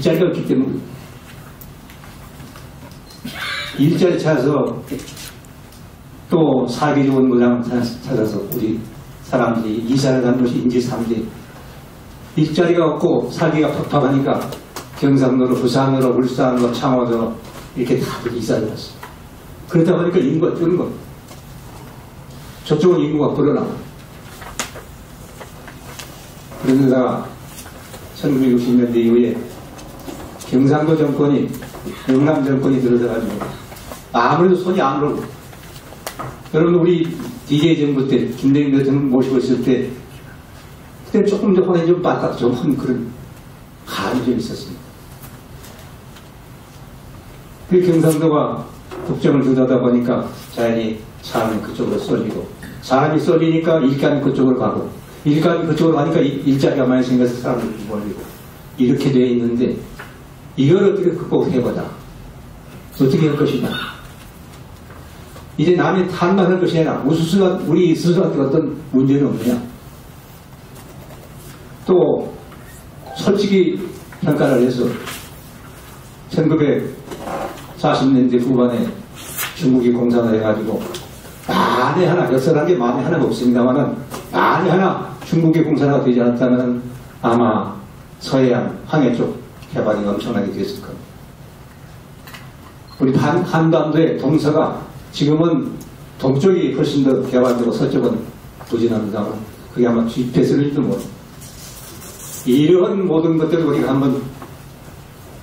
일자리가 없기 때문에 일자리 찾아서 또 살기 좋은 고장 찾아서 우리 사람들이 이사를 간 것이 인지 3지 일자리가 없고 살기가 팍팍하니까 경상도로 부산으로 울산으로 창원으로 이렇게 다들 이사를 갔어요. 그러다 보니까 인구가 뜨는 겁니다. 저쪽은 인구가 불어나. 그러다가 1960년대 이후에 경상도 정권이 영남 정권이 들어서가지고 아무래도 손이 안 오르고 여러분 우리 DJ 정부 때 김대중 대통령 모시고 있을 때 그때 조금 더 혼이 좀 빠딱 좀 한 그런 감이 좀 있었습니다. 그 경상도가 국정을 주도하다 보니까 자연히 사람이 그쪽으로 쏠리고 사람이 쏠리니까 일감이 그쪽으로 가고 일감이 그쪽으로 가니까 일자리가 많이 생겨서 사람들이 몰리고 이렇게 되어 있는데 이걸 어떻게 극복해보자. 어떻게 할 것이냐. 이제 남이 탓만 할 것이 아니라 우리 스스로한테 어떤 문제는 없느냐. 또 솔직히 평가를 해서 1940년대 후반에 중국이 공산화 해가지고 만에 하나, 역설한 게 만에 하나가 없습니다만은 만에 하나 중국이 공산화가 되지 않았다면 아마 서해안, 항해 쪽 개발이 엄청나게 됐을 겁니다. 우리 한반도의 동서가 지금은 동쪽이 훨씬 더 개발되고 서쪽은 부진합니다만 그게 아마 뒷패스일지도 모릅니다. 이런 모든 것들을 우리가 한번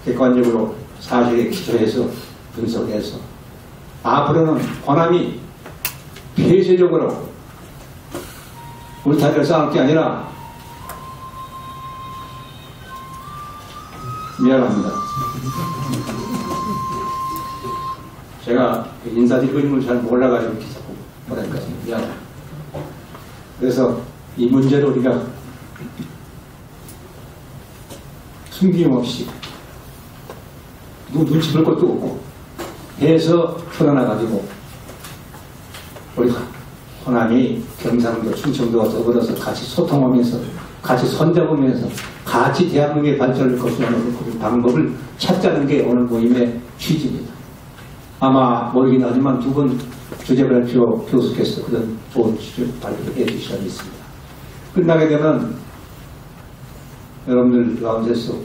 객관적으로 사실에 기초해서 분석해서 앞으로는 호남이 폐쇄적으로 울타리를 쌓을 게 아니라 미안합니다. 제가 인사드리고 있는 걸 잘 몰라가지고 이렇게 자꾸 뭐랄까 미안합니다. 그래서 이 문제를 우리가 숨김없이 누구 눈치 볼 것도 없고 해서 풀어나가지고 우리 호남이 경상도, 충청도와 더불어서 같이 소통하면서 같이 손잡으면서 같이 대한민국의 발전을 거쳐가는 그 방법을 찾자는 게 오늘 모임의 취지입니다. 아마 모르긴 하지만 두 분 주제발표 교수께서 그런 좋은 주제발표를 해주셔야겠습니다. 끝나게 되면 여러분들 가운데서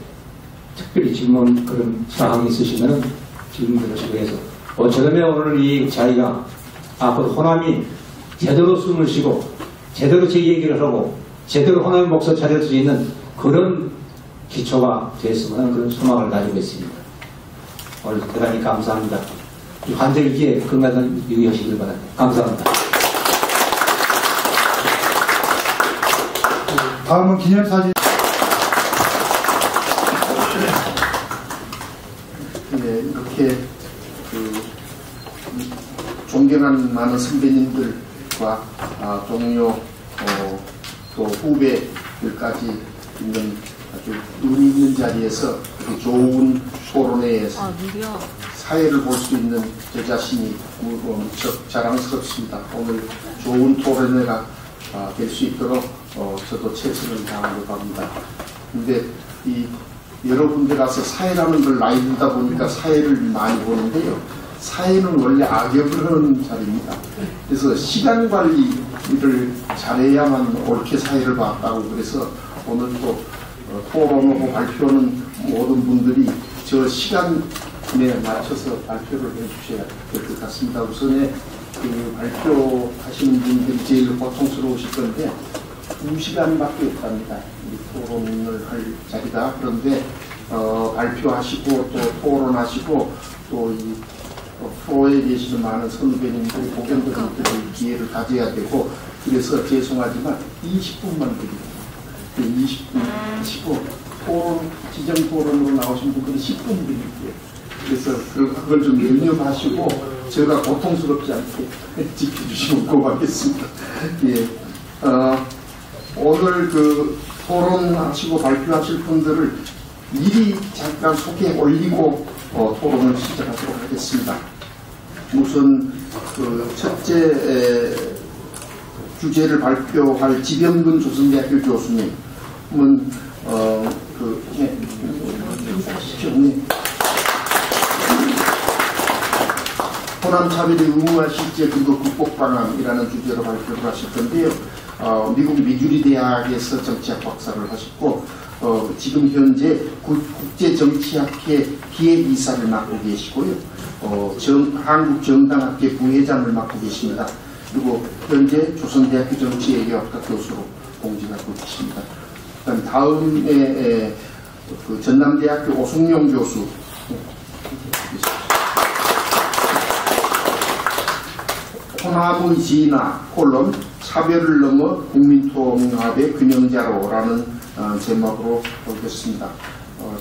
특별히 질문 그런 사항이 있으시면 질문 들으시고 해서 어쩌면 오늘 이 자리가 앞으로 호남이 제대로 숨을 쉬고 제대로 제 얘기를 하고 제대로 호남의 목소 차릴 수 있는 그런 기초가 됐으면 하는 그런 소망을 가지고 있습니다. 오늘 대단히 감사합니다. 이 환절기에 건강을 유의하시길 바랍니다. 감사합니다. 다음은 기념사진. 네, 이렇게 존경하는 많은 선배님들과 동료 또 후배들까지 있는 아주 의미 있는 자리에서 좋은 토론회에서 사회를 볼 수 있는 제 자신이 무척 자랑스럽습니다. 오늘 좋은 토론회가 될 수 있도록 저도 최선을 다하려고 합니다. 근데 여러 군데 가서 사회라는 걸 나이 들다 보니까 사회를 많이 보는데요. 사회는 원래 악역을 하는 자리입니다. 그래서 시간 관리를 잘해야만 옳게 사회를 봤다고 그래서 오늘 또 토론하고 발표하는 모든 분들이 저 시간에 맞춰서 발표를 해주셔야 될 것 같습니다. 우선에 발표하시는 분들이 제일 고통스러우실 건데 2시간밖에 없답니다. 이 토론을 할 자리가. 그런데 발표하시고 또 토론하시고 또 이 프로에 계시는 많은 선배님들, 고견들한테 기회를 가져야 되고 그래서 죄송하지만 20분만 드립니다. 20분 하시고 지정 토론으로 나오신 분들은 10분 드릴게요. 그래서 그걸 좀 유념하시고 제가 고통스럽지 않게 지켜주시면 고맙겠습니다. 예. 오늘 토론하시고 발표하실 분들을 미리 잠깐 소개 올리고 토론을 시작하도록 하겠습니다. 우선 첫째 주제를 발표할 지병근 조선대학교 교수님은 인사하십시오. 네. 호남 차별의 의무화 실제 근거 극복 방안이라는 주제로 발표를 하실 건데요. 미국 미주리 대학에서 정치학 박사를 하셨고 지금 현재 국제정치학회 기획이사를 맡고 계시고요. 한국정당학회 부회장을 맡고 계십니다. 그리고 현재 조선대학교 정치외교학과 교수로 공직하고 계십니다. 그다음 다음에 그 전남대학교 오승용 교수. 호남의 진화 콜론 차별을 넘어 국민통합의 균형자로라는 제목으로 보겠습니다.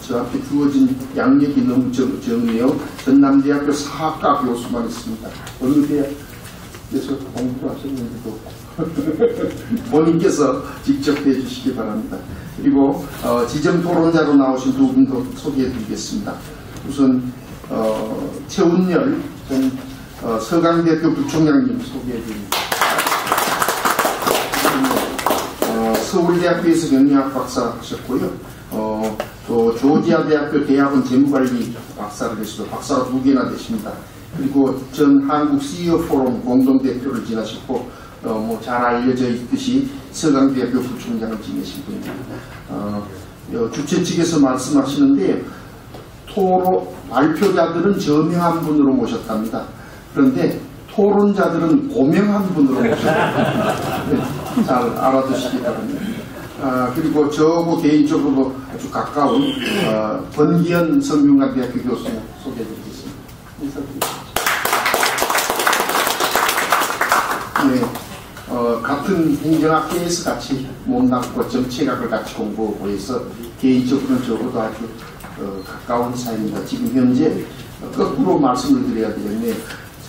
저한테 주어진 양력이 너무 적네요. 전남대학교 사학과 교수만 있습니다. 어느 대학에서 공부를 하셨는지도 본인께서 직접 해주시기 바랍니다. 그리고 지점 토론자로 나오신 두 분도 소개해드리겠습니다. 우선 최운열 전 서강대학교 부총장님 소개해드립니다. 서울대학교에서 경영학 박사 하셨고요. 또 조지아대학교 대학원 재무관리 박사를 하시고 박사가 2개나 되십니다. 그리고 전 한국 CEO 포럼 공동대표를 지나셨고 뭐 잘 알려져 있듯이 서강대학교 부총장을 지내신 분입니다. 주최 측에서 말씀하시는데 발표자들은 저명한 분으로 모셨답니다. 그런데 토론자들은 고명한 분으로 모셨답니다. 네, 잘 알아두시기 바랍니다. 그리고 저하고 개인적으로 아주 가까운 권기현 성균관대학교 교수 소개해드리겠습니다. 인사드리겠습니다. 네, 같은 행정학계에서 같이 몸담고 정치학을 같이 공부하고 해서 개인적으로는 저보다 아주 가까운 사이입니다. 지금 현재 거꾸로 말씀을 드려야 되겠네요.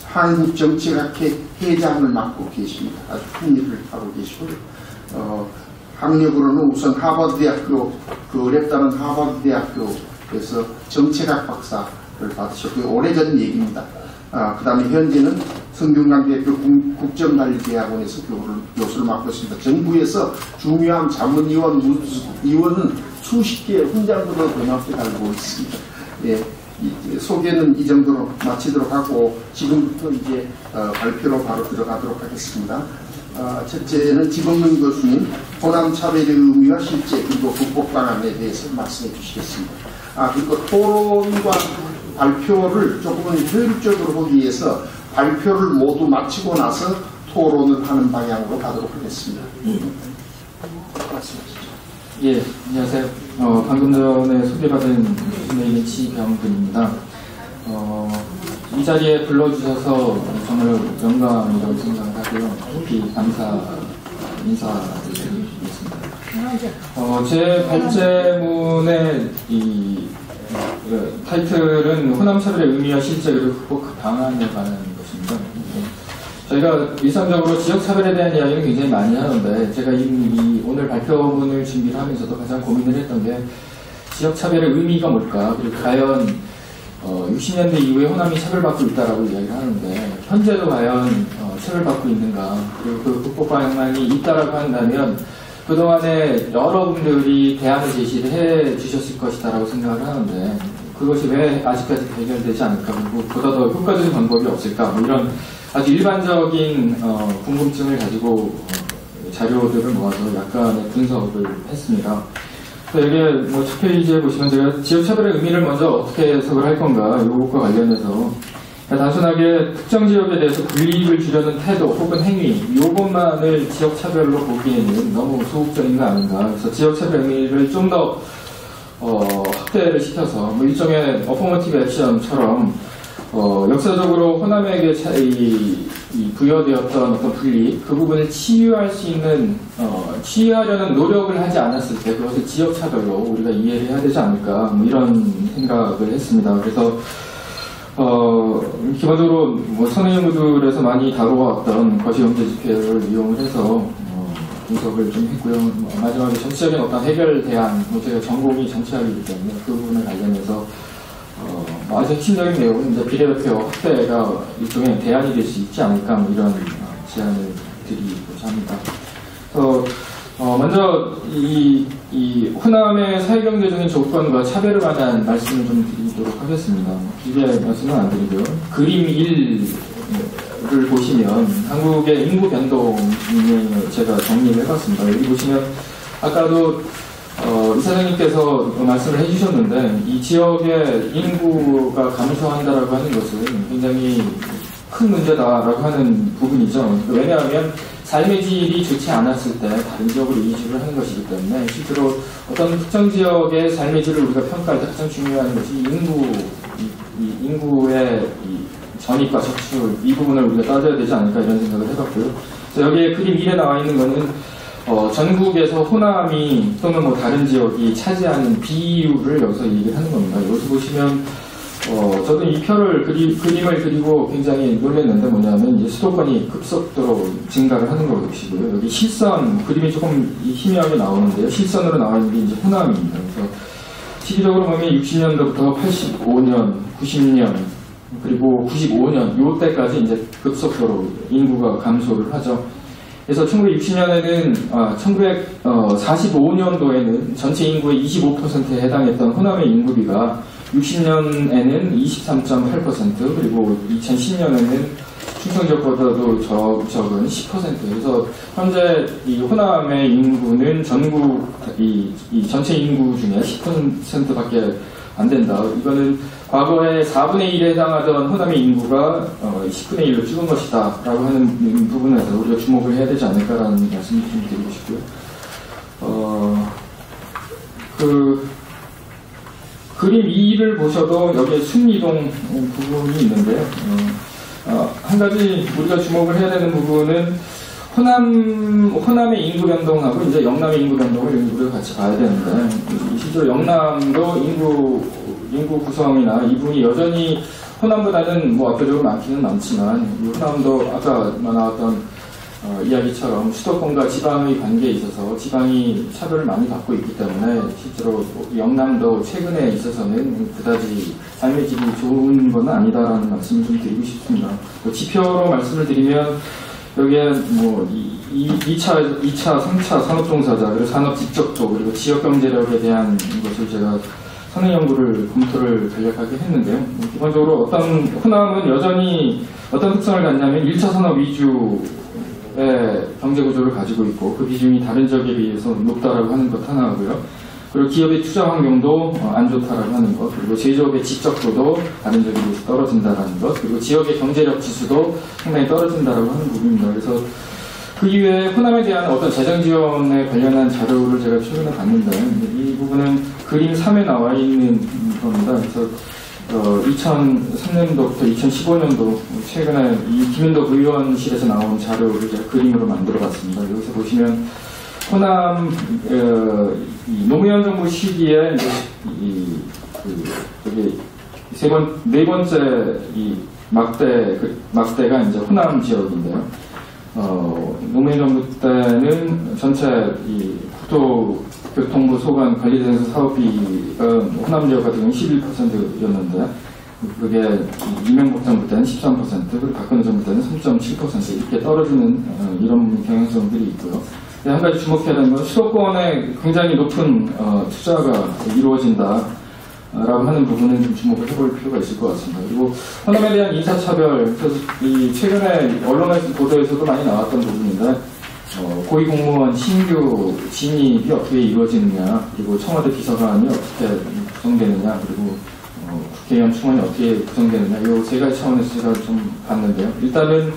한국정치학회 회장을 맡고 계십니다. 아주 큰 일을 하고 계시고요. 학력으로는 우선 하버드대학교, 어렵다는 하버드대학교에서 정책학 박사를 받으셨고요. 오래전 얘기입니다. 그 다음에 현재는 성균관대학교 국정관리대학원에서 교수를 맡고 있습니다. 정부에서 중요한 자문위원은 수십 개 훈장으로 고맙게 달고 있습니다. 예, 소개는 이 정도로 마치도록 하고 지금부터 이제 발표로 바로 들어가도록 하겠습니다. 첫째는 지범용 교수님 호남 차별의 의미와 실제 그리고 극복 방안에 대해서 말씀해 주시겠습니다. 그리고 토론과 발표를 조금은 효율적으로 하기 위해서 발표를 모두 마치고 나서 토론을 하는 방향으로 가도록 하겠습니다. 말씀하시죠. 예, 안녕하세요. 방금 전에 소개받은 선생님은 지병근입니다. 이 자리에 불러주셔서 정말 영광이라고 생각하고요. 깊이 감사 인사드리겠습니다. 제 발제문의 타이틀은 호남 차별의 의미와 실제 그리고 극복 방안에 관한 것입니다. 저희가 일상적으로 지역 차별에 대한 이야기는 굉장히 많이 하는데 제가 오늘 발표문을 준비를 하면서도 가장 고민을 했던 게 지역 차별의 의미가 뭘까, 그리고 과연 60년대 이후에 호남이 차별받고 있다라고 이야기를 하는데 현재도 과연 차별받고 있는가, 그리고 그 극복 방안이 있다라고 한다면 그동안에 여러분들이 대안을 제시를 해 주셨을 것이다라고 생각을 하는데 그것이 왜 아직까지 해결되지 않을까, 그리고 보다 더 효과적인 방법이 없을까, 뭐 이런 아주 일반적인 궁금증을 가지고 자료들을 모아서 약간의 분석을 했습니다. 여기에 뭐 첫 페이지에 보시면 제가 지역차별의 의미를 먼저 어떻게 해석을 할 건가, 이것과 관련해서 단순하게 특정 지역에 대해서 불이익을 주려는 태도 혹은 행위, 이것만을 지역차별로 보기에는 너무 소극적인 거 아닌가. 그래서 지역차별 의미를 좀 더 확대를 시켜서 뭐 일종의 어포머티브 액션처럼 역사적으로 호남에게 부여되었던 어떤 불이익, 그 부분을 치유할 수 있는, 치유하려는 노력을 하지 않았을 때 그것을 지역차별로 우리가 이해를 해야 되지 않을까, 뭐 이런 생각을 했습니다. 그래서 기본적으로 뭐 선행무들에서 많이 다루어왔던 거시경제 집회를 이용을 해서 분석을 좀 했고요. 마지막에 정치적인 어떤 해결 대안, 뭐 제가 전공이 정치학이기 때문에 그 부분을 관련해서 아주 핵심적인 내용은 이제 비례대표 확대가 일종의 대안이 될 수 있지 않을까, 뭐 이런 제안을 드리고자 합니다. 그래서 먼저 이 호남의 사회경제적인 조건과 차별을 관한 말씀을 좀 드리도록 하겠습니다. 길게 말씀은 안 드리고요. 그림 1을 보시면 한국의 인구 변동을 제가 정리를 해봤습니다. 여기 보시면 아까도 이사장님께서 말씀을 해주셨는데 이 지역의 인구가 감소한다라고 하는 것은 굉장히 큰 문제다라고 하는 부분이죠. 왜냐하면 삶의 질이 좋지 않았을 때 다른 지역으로 이주를 하는 것이기 때문에 실제로 어떤 특정 지역의 삶의 질을 우리가 평가할 때 가장 중요한 것이 인구의 전입과 저출 이 부분을 우리가 따져야 되지 않을까 이런 생각을 해봤고요. 그래서 여기에 그림 1에 나와 있는 것은 전국에서 호남이 또는 뭐 다른 지역이 차지하는 비율을 여기서 얘기를 하는 겁니다. 여기서 보시면 저도 이 표를 그림을 그리고 굉장히 놀랐는데 뭐냐면 이제 수도권이 급속도로 증가를 하는 걸 보시고요. 여기 실선 그림이 조금 희미하게 나오는데요. 실선으로 나와 있는 게 이제 호남입니다. 그래서 시기적으로 보면 60년도부터 85년, 90년 그리고 95년 요때까지 이제 급속도로 인구가 감소를 하죠. 그래서 1960년에는 1945년도에는 전체 인구의 25%에 해당했던 호남의 인구비가 60년에는 23.8% 그리고 2010년에는 충청 지역보다도 적은 10%. 그래서 현재 이 호남의 인구는 전국 이 전체 인구 중에 10%밖에 안 된다. 이거는 과거에 4분의 1에 해당하던 호남의 인구가 10분의 1로 줄은 것이다 라고 하는 부분에서 우리가 주목을 해야 되지 않을까라는 말씀을 좀 드리고 싶고요. 그림 2를 보셔도 여기에 순이동 부분이 있는데요. 한 가지 우리가 주목을 해야 되는 부분은 호남의 인구 변동하고 이제 영남의 인구 변동을 우리가 같이 봐야 되는데, 실제로 영남도 인구 구성이나 이분이 여전히 호남보다는 뭐 압도적으로 많기는 많지만, 호남도 아까 나왔던 이야기처럼 수도권과 지방의 관계에 있어서 지방이 차별을 많이 받고 있기 때문에 실제로 영남도 최근에 있어서는 그다지 삶의 질이 좋은 건 아니다라는 말씀을 좀 드리고 싶습니다. 또 지표로 말씀을 드리면 여기에 뭐 2차, 3차 산업종사자, 그리고 산업 직접도, 그리고 지역경제력에 대한 것을 제가 선행 연구를 검토를 간략하게 했는데요. 기본적으로 호남은 여전히 어떤 특성을 갖냐면 1차 산업 위주의 경제 구조를 가지고 있고 그 비중이 다른 지역에 비해서 높다라고 하는 것 하나 하고요. 그리고 기업의 투자 환경도 안 좋다라고 하는 것, 그리고 제조업의 지적도도 다른 지역에 비해서 떨어진다라는 것, 그리고 지역의 경제력 지수도 상당히 떨어진다라고 하는 부분입니다. 그래서 그 이외에 호남에 대한 어떤 재정 지원에 관련한 자료를 제가 최근에 봤는데 이 부분은 그림 3에 나와 있는 겁니다. 그래서 2003년도부터 2015년도 최근에 이 김윤덕 의원실에서 나온 자료를 제가 그림으로 만들어 봤습니다. 여기서 보시면 호남 노무현 정부 시기에 네 번째 이 막대가 이제 호남 지역인데요. 노무현 정부 때는 전체 이 국토교통부 소관 관리대행사 사업비가 호남 지역 같은 경우는 11%였는데 그게 이명박 정부 때는 13%, 그리고 박근혜 정부 때는 3.7% 이렇게 떨어지는 이런 경향성들이 있고요. 한 가지 주목해야 되는 건 수도권에 굉장히 높은 투자가 이루어진다라고 하는 부분은 좀 주목을 해볼 필요가 있을 것 같습니다. 그리고 호남에 대한 인사차별, 그래서 이 최근에 언론에서 보도에서도 많이 나왔던 부분인데 고위공무원 신규 진입이 어떻게 이루어지느냐, 그리고 청와대 비서관이 어떻게 구성되느냐, 그리고 국회의원 충원이 어떻게 구성되느냐, 이 세 가지 차원에서 제가 좀 봤는데요. 일단은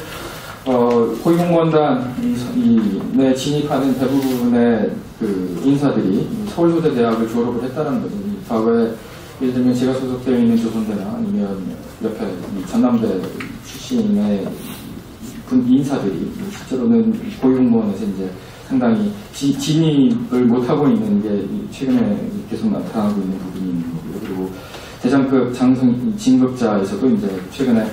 고위공무원단 내 진입하는 대부분의 그 인사들이 서울소재대학을 졸업을 했다는 거죠. 과거에 예를 들면 제가 소속되어 있는 조선대나 아니면 옆에 전남대 출신의 인사들이 실제로는 고위공무원에서 이제 상당히 진입을 못하고 있는 게 최근에 계속 나타나고 있는 부분이 있는 거고요. 그리고 대장급 진급자에서도 이제 최근에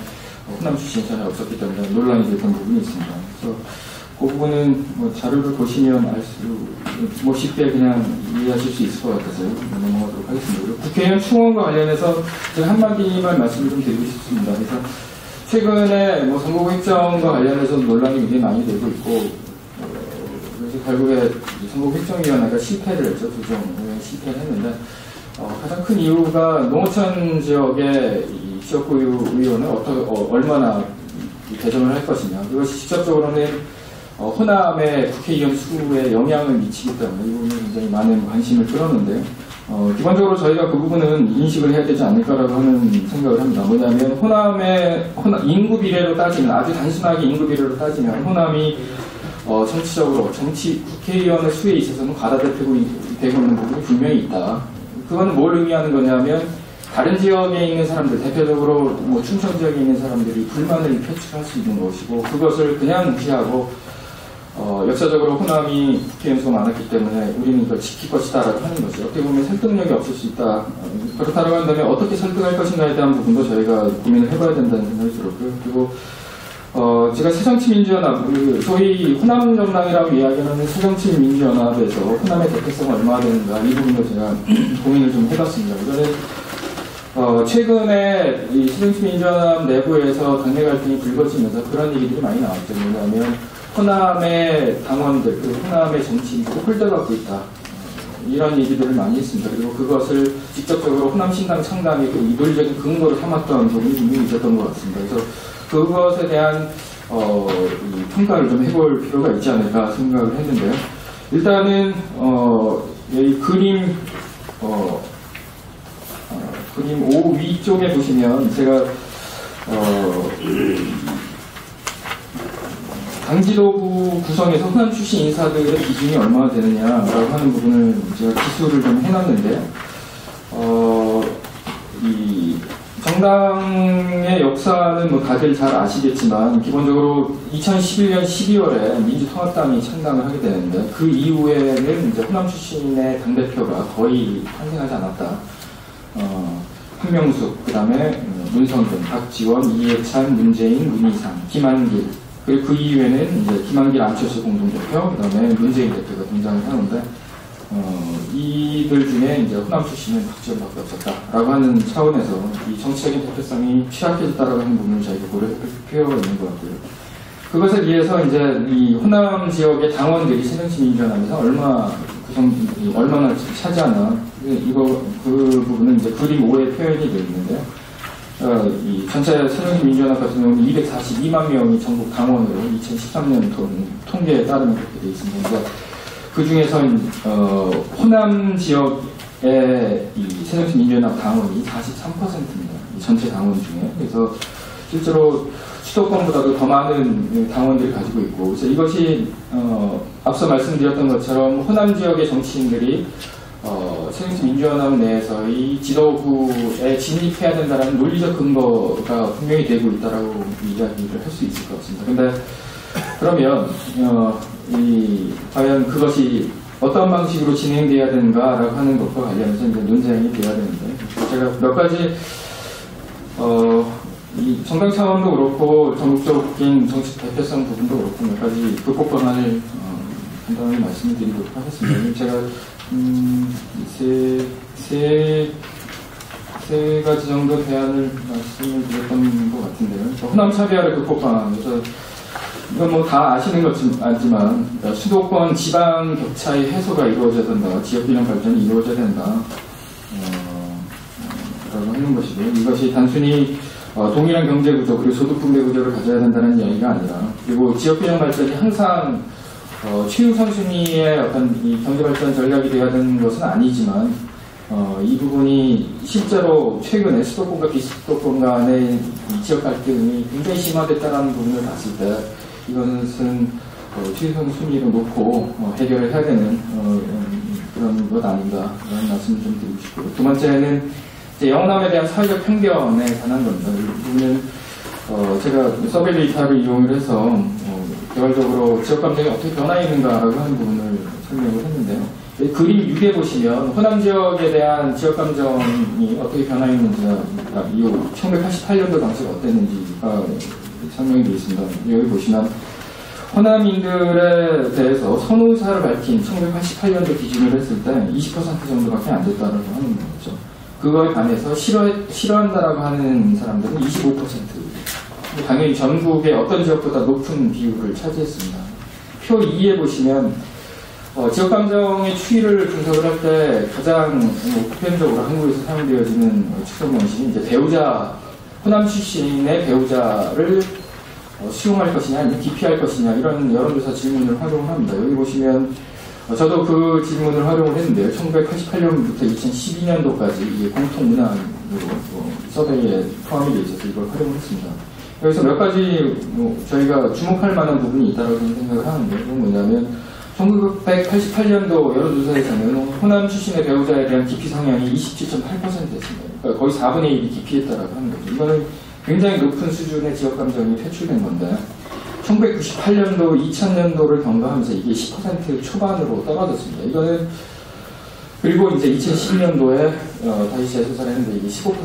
호남 출신이 전혀 없었기 때문에 논란이 됐던 부분이 있습니다. 그래서 그 부분은 뭐 자료를 보시면 뭐 쉽게 그냥 이해하실 수 있을 것 같아서 넘어가도록 하겠습니다. 그리고 국회의원 충원과 관련해서 제가 한마디만 말씀을 좀 드리고 싶습니다. 그래서 최근에 뭐 선거구 획정과 관련해서 논란이 굉장히 많이 되고 있고, 그래서 결국에 선거획정위원회가 실패를 했죠. 조정에 실패를 했는데, 가장 큰 이유가 농어촌 지역의 이 지역구 의원을 얼마나 개정을 할 것이냐. 그것이 직접적으로는 호남의 국회의원 수에 영향을 미치기 때문에 이 부분이 굉장히 많은 관심을 끌었는데요. 기본적으로 저희가 그 부분은 인식을 해야 되지 않을까라고 하는 생각을 합니다. 뭐냐면 호남의 인구 비례로 따지면, 아주 단순하게 인구 비례로 따지면 호남이 정치적으로 국회의원의 수에 있어서는 과다되고 있는 부분이 분명히 있다. 그건 뭘 의미하는 거냐면 다른 지역에 있는 사람들, 대표적으로 뭐 춘천 지역에 있는 사람들이 불만을 표출할 수 있는 것이고, 그것을 그냥 무시하고 역사적으로 호남이 국회의원 수가 많았기 때문에 우리는 이걸 지킬 것이다라고 하는 것이 어떻게 보면 설득력이 없을 수 있다. 그렇다고 한다면 어떻게 설득할 것인가에 대한 부분도 저희가 고민을 해봐야 된다는 생각이 들었고요. 그리고 제가 새정치민주연합, 소위 호남정당이라고 이야기하는 새정치민주연합에서 호남의 대표성이 얼마나 되는가, 이 부분도 제가 고민을 좀 해봤습니다. 이거는 최근에 이 새정치민주연합 내부에서 당내 갈등이 불거지면서 그런 얘기들이 많이 나왔죠. 뭐냐면 호남의 당원들, 호남의 정치인들이 홀대받고 있다. 이런 얘기들을 많이 했습니다. 그리고 그것을 직접적으로 호남신당 창당의 그 이론적인 근거로 삼았던 부분이 분명히 있었던 것 같습니다. 그래서 그것에 대한 평가를 좀 해볼 필요가 있지 않을까 생각을 했는데요. 일단은 이 그림 5 위쪽에 보시면 제가 당지도부 구성에서 호남 출신 인사들의 비중이 얼마나 되느냐라고 하는 부분을 제가 기술을 좀 해놨는데요. 이 정당의 역사는 뭐 다들 잘 아시겠지만 기본적으로 2011년 12월에 민주통합당이 창당을 하게 되는데, 그 이후에는 이제 호남 출신의 당대표가 거의 탄생하지 않았다. 한명숙, 그 다음에 문성근, 박지원, 이해찬, 문재인, 문희상, 김한길, 그리고 그 이후에는 이제 김한길, 안철수 공동대표, 그 다음에 문재인 대표가 등장을 하는데, 이들 중에 이제 호남 출신은 박지원밖에 없었다라고 하는 차원에서 이 정치적인 대표성이 취약해졌다라고 하는 부분을 저희가 고려할 필요가 있는 것 같고요. 그것에 비해서 이제 이 호남 지역의 당원들이 새정치민주연합에서 얼마나 차지하나, 그 부분은 이제 그림 5에 표현이 되어 있는데요. 이 전체 새정치민주연합 같은 경우는 242만 명이 전국 당원으로 2013년 통계에 따르면 그렇게 되어 있습니다. 그러니까 그 중에서 호남 지역의 이 새정치민주연합 당원이 43%입니다. 이 전체 당원 중에. 그래서 실제로 수도권보다도 더 많은 당원들을 가지고 있고, 그래서 이것이 앞서 말씀드렸던 것처럼 호남 지역의 정치인들이 새정치민주연합 내에서 이 지도부에 진입해야 된다는 논리적 근거가 분명히 되고 있다라고 이야기를 할 수 있을 것 같습니다. 근데 그러면 과연 그것이 어떤 방식으로 진행돼야 되는가라고 하는 것과 관련해서 이제 논쟁이 돼야 되는데, 제가 몇 가지 이 정당 차원도 그렇고 전국적인 정치 대표성 부분도 그렇고 몇 가지 극복 방안을 간단하게 말씀을 드리도록 하겠습니다. 제가 세 가지 정도 대안을 말씀을 드렸던 것 같은데요. 호남 차별의 극복 방안. 그래서 이건 뭐 다 아시는 것이지만 수도권 지방 격차의 해소가 이루어져야 된다. 지역균형 발전이 이루어져야 된다. 라고 하는 것이고요. 이것이 단순히 동일한 경제구조 그리고 소득분배 구조를 가져야 된다는 이야기가 아니라, 그리고 지역균형 발전이 항상 최우선순위의 어떤 이 경제발전 전략이 되어야 되는 것은 아니지만, 이 부분이 실제로 최근에 수도권과 비수도권 간의 이 지역 갈등이 굉장히 심화됐다는 부분을 봤을 때 이것은 최우선순위로 놓고 해결을 해야 되는 그런 것 아닌가, 이런 말씀을 좀 드리고 싶고요. 두 번째는 이제 영남에 대한 사회적 편견에 관한 겁니다. 이 부분은 제가 서베이 데이터를 이용을 해서 개괄적으로 지역 감정이 어떻게 변화 있는가라고 하는 부분을 설명을 했는데요. 그림 6에 보시면 호남 지역에 대한 지역 감정이 어떻게 변화 있는지가 이후 1988년도 당시가 어땠는지가 설명이 되어 있습니다. 여기 보시면 호남인들에 대해서 선호사를 밝힌 1988년도 기준으로 했을 때 20% 정도밖에 안 됐다고 하는 거죠. 그거에 반해서 싫어한다라고 하는 사람들은 25%. 당연히 전국의 어떤 지역보다 높은 비율을 차지했습니다. 표 2에 보시면 지역 감정의 추이를 분석을 할 때 가장 보편적으로 한국에서 사용되어지는 측정 방식이 이제 배우자, 호남 출신의 배우자를 수용할 것이냐, 아니면 기피할 것이냐, 이런 여론조사 질문을 활용합니다. 여기 보시면, 저도 그 질문을 활용을 했는데요. 1988년부터 2012년도까지 이게 공통 문항으로 서베이에 포함이 되어 있어서 이걸 활용을 했습니다. 여기서 몇 가지 저희가 주목할 만한 부분이 있다고 생각을 하는데, 그건 뭐냐면, 1988년도 여론조사에서는 호남 출신의 배우자에 대한 기피 성향이 27.8%였습니다. 그러니까 거의 4분의 1이 기피했다라고 하는 거죠. 이거는 굉장히 높은 수준의 지역 감정이 퇴출된 건데, 1998년도, 2000년도를 경과하면서 이게 10% 초반으로 떨어졌습니다. 이거는, 그리고 이제 2012년도에 다시 재조사를 했는데 이게 15%로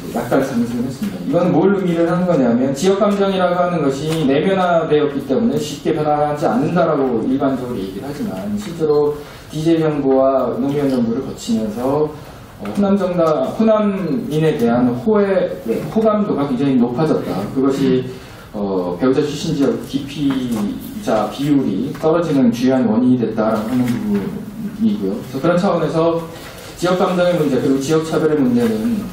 이제 약간 상승했습니다. 이건 뭘 의미를 하는 거냐면, 지역 감정이라고 하는 것이 내면화되었기 때문에 쉽게 변화하지 않는다라고 일반적으로 얘기를 하지만, 실제로 DJ 정부와 노무현 정부를 거치면서 호남인에 대한 호감도가 굉장히 높아졌다. 그것이 배우자 출신 지역 기피자 비율이 떨어지는 주요한 원인이 됐다라고 하는 부분이고요. 그래서 그런 차원에서 지역 감정의 문제, 그리고 지역 차별의 문제는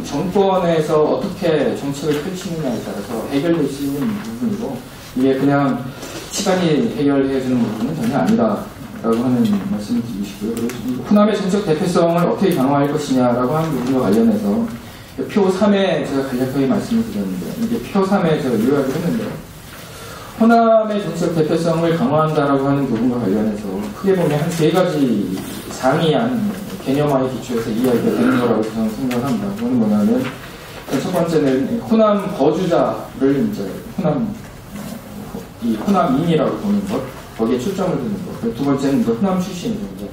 정권에서 어떻게 정책을 펼치느냐에 따라서 해결될 수 있는 부분이고, 이게 그냥 시간이 해결해주는 부분은 전혀 아니다라고 하는 말씀을 드리고 싶고요. 그리고 호남의 정책 대표성을 어떻게 강화할 것이냐라고 하는 부분과 관련해서 표 3에 제가 간략하게 말씀을 드렸는데, 이게 표 3에 제가 요약을 했는데, 호남의 정책 대표성을 강화한다라고 하는 부분과 관련해서 크게 보면 한 3가지 상이한 개념화의 기초에서 이야기가 되는 거라고 저는 생각을 합니다. 그건 뭐냐면, 첫 번째는 호남 거주자를 이제 호남인이라고 보는 것, 거기에 초점을 두는 것. 두 번째는 이제 호남 출신이죠. 이제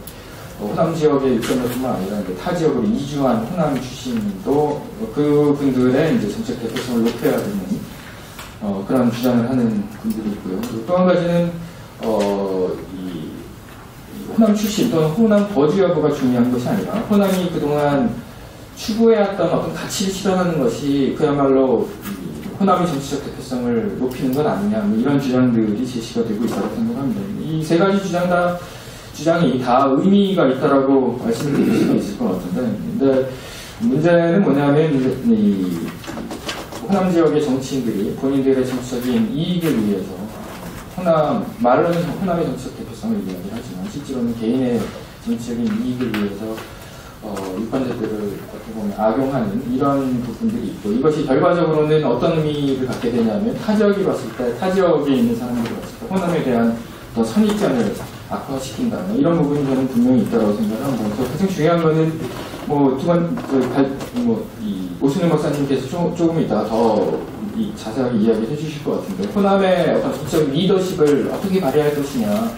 호남 지역에 입점할 뿐만 아니라 이제 타 지역으로 이주한 호남 출신도 그분들의 이제 정책 대표성을 높여야 되는 그런 주장을 하는 분들이 있고요. 그리고 또 한 가지는 이 호남 출신 또는 호남 거주 여부가 중요한 것이 아니라, 호남이 그동안 추구해왔던 어떤 가치를 실현하는 것이 그야말로 호남의 정치적 대표성을 높이는 건 아니냐, 이런 주장들이 제시가 되고 있다고 생각합니다. 이 3가지 주장이 다 의미가 있다라고 말씀드릴 수가 있을 것 같은데, 근데 문제는 뭐냐면, 이 호남 지역의 정치인들이 본인들의 정치적인 이익을 위해서 말로는 호남의 정치적 대표성을 이야기를 하지만, 실제로는 개인의 정치적인 이익을 위해서 유권자들을 어떻게 보면 악용하는 이런 부분들이 있고, 이것이 결과적으로는 어떤 의미를 갖게 되냐면, 타 지역이 봤을 때, 타 지역에 있는 사람들이 봤을 때 호남에 대한 더 선입견을 악화시킨다, 이런 부분이 저는 분명히 있다고 생각합니다. 그래서 가장 중요한 거는 이 오순영 박사님께서 조금 이따 더 자세하게 이야기를 해주실 것 같은데, 호남의 어떤 정치적 리더십을 어떻게 발휘할 것이냐,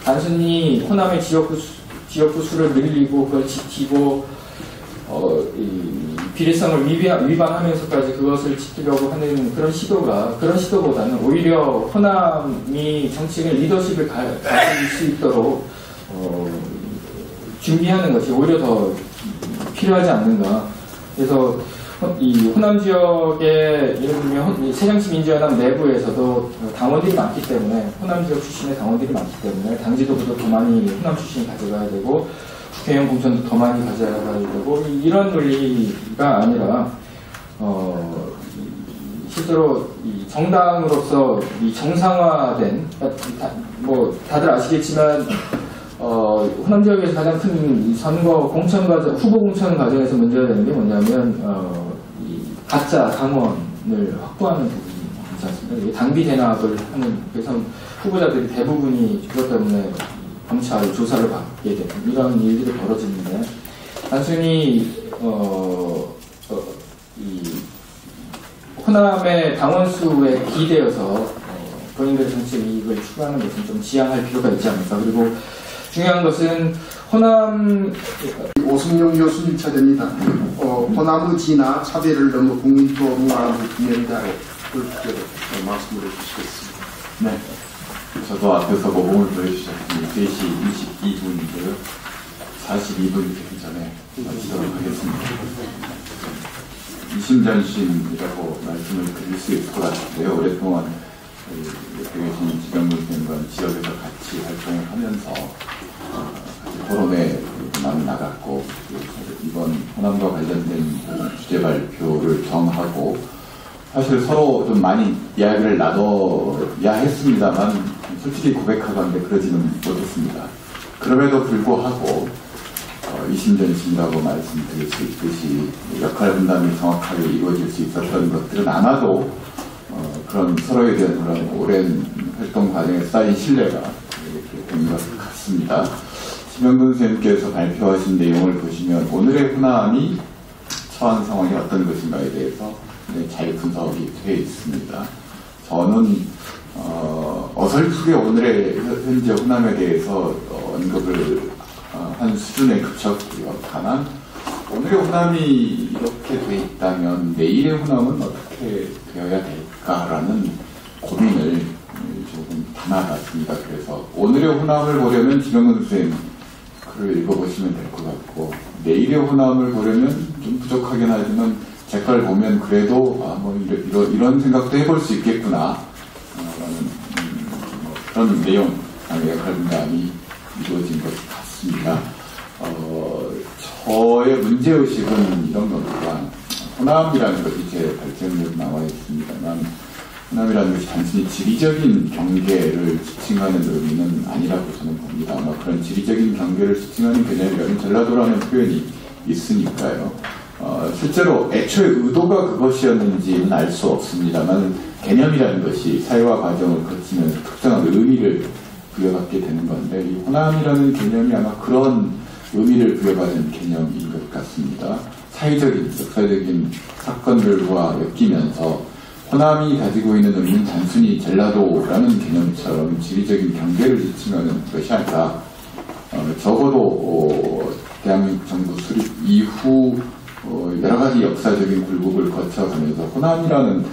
단순히 호남의 지역구 수를 늘리고 그걸 지키고 비례성을 위반하면서까지 그것을 지키려고 하는 그런 시도보다는 오히려 호남이 정치적인 리더십을 가질 수 있도록 준비하는 것이 오히려 더 필요하지 않는가. 그래서 이 호남 지역의 예를 들면 새정치민주연합 내부에서도 당원들이 많기 때문에, 호남 지역 출신의 당원들이 많기 때문에 당지도부도 더 많이 호남 출신이 가져가야 되고, 국회의원 공천도 더 많이 가져가야 되고, 이런 논리가 아니라 실제로 이 정당으로서 이 정상화된, 다들 아시겠지만 호남 지역에서 가장 큰 선거 공천 과정, 후보 공천 과정에서 문제가 되는 게 뭐냐면 이 가짜 당원을 확보하는 부분이 있지 않습니까? 당비 대납을 하는, 그래서 후보자들이 대부분이 그것 때문에 검찰 조사를 받게 되는 이런 일들이 벌어지는데, 단순히 이 호남의 당원 수에 기대어서 본인들의 정치 이익을 추구하는 것은 좀 지양할 필요가 있지 않을까. 그리고 중요한 것은 오승용 교수 1차전이다. 호남의 진화 차별을 넘어 국민토 문화의 기념자로 말씀을 해주시겠습니다. 네. 저도 앞에서 모범을 보여주셨으니 3시 22분이고요. 42분 되기 전에 마치도록 하겠습니다. 이심전심이라고 말씀을 드릴 수 있을 것 같은데요. 오랫동안 옆에 계신 지병문 선생님과 지역에서 같이 활동을 하면서 같이 토론회 많이 나갔고, 이번 호남과 관련된 주제 발표를 정하고, 사실 서로 좀 많이 이야기를 나눠야 했습니다만, 솔직히 고백하건대 그러지는 못했습니다. 그럼에도 불구하고, 이심전심이라고 말씀드릴 수 있듯이 역할 분담이 정확하게 이루어질 수 있었던 것들은 아마도 그런 서로에 대한 그런 오랜 활동 과정에 쌓인 신뢰가 이렇게 된 것 같습니다. 지명근 선생님께서 발표하신 내용을 보시면 오늘의 호남이 처한 상황이 어떤 것인가에 대해서 잘 분석이 되어 있습니다. 저는 어설프게 오늘의 현재 호남에 대해서 언급을 한 수준에 그쳤고요. 다만 오늘의 호남이 이렇게 돼 있다면 내일의 호남은 어떻게 되어야 될까라는 고민을 조금 담아봤습니다. 그래서 오늘의 호남을 보려면 지명근 선생님 글을 읽어보시면 될 것 같고, 내일의 호남을 보려면 좀 부족하긴 하지만 제 걸 보면 그래도 이런 생각도 해볼 수 있겠구나 라는 그런 내용, 역할 분담이 이루어진 것 같습니다. 저의 문제의식은 이런 겁니다. 호남이라는 것이 제 발전에도 나와 있습니다만, 호남이라는 것이 단순히 지리적인 경계를 지칭하는 의미는 아니라고 저는 봅니다. 그런 지리적인 경계를 지칭하는 개념이라면 전라도라는 표현이 있으니까요. 실제로 애초에 의도가 그것이었는지는 알 수 없습니다만, 개념이라는 것이 사회와 과정을 거치면서 특정한 의미를 부여받게 되는 건데, 이 호남이라는 개념이 아마 그런 의미를 부여받은 개념인 것 같습니다. 사회적인, 역사적인 사건들과 엮이면서 호남이 가지고 있는 의미는 단순히 전라도라는 개념처럼 지리적인 경계를 지칭하는 것이 아니라 적어도 대한민국 정부 수립 이후 여러 가지 역사적인 굴곡을 거쳐가면서 호남이라는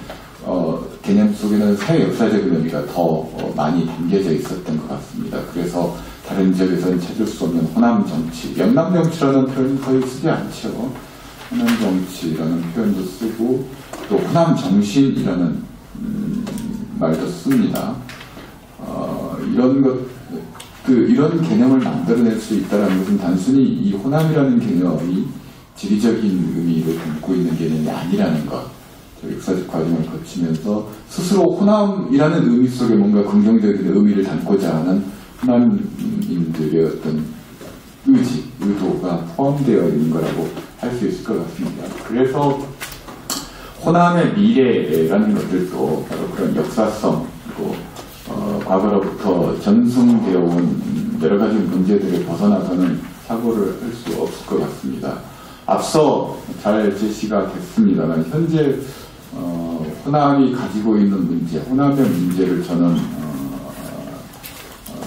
개념 속에는 사회 역사적인 의미가 더 많이 담겨져 있었던 것 같습니다. 그래서 다른 지역에서는 찾을 수 없는 호남 정치, 영남 정치라는 표현은 거의 쓰지 않죠. 호남 정치라는 표현도 쓰고 또 호남 정신이라는 말도 씁니다. 이런 개념을 만들어낼 수 있다는 것은 단순히 이 호남이라는 개념이 지리적인 의미를 담고 있는 개념이 아니라는 것. 역사적 과정을 거치면서 스스로 호남이라는 의미 속에 뭔가 긍정적인 의미를 담고자 하는 호남인들의 어떤 의지, 의도가 포함되어 있는 거라고 할 수 있을 것 같습니다. 그래서 호남의 미래라는 것들도 바로 그런 역사성, 그리고 과거로부터 전승되어 온 여러 가지 문제들에 벗어나서는 사고를 할 수 없을 것 같습니다. 앞서 잘 제시가 됐습니다만 현재 호남이 가지고 있는 문제, 호남의 문제를 저는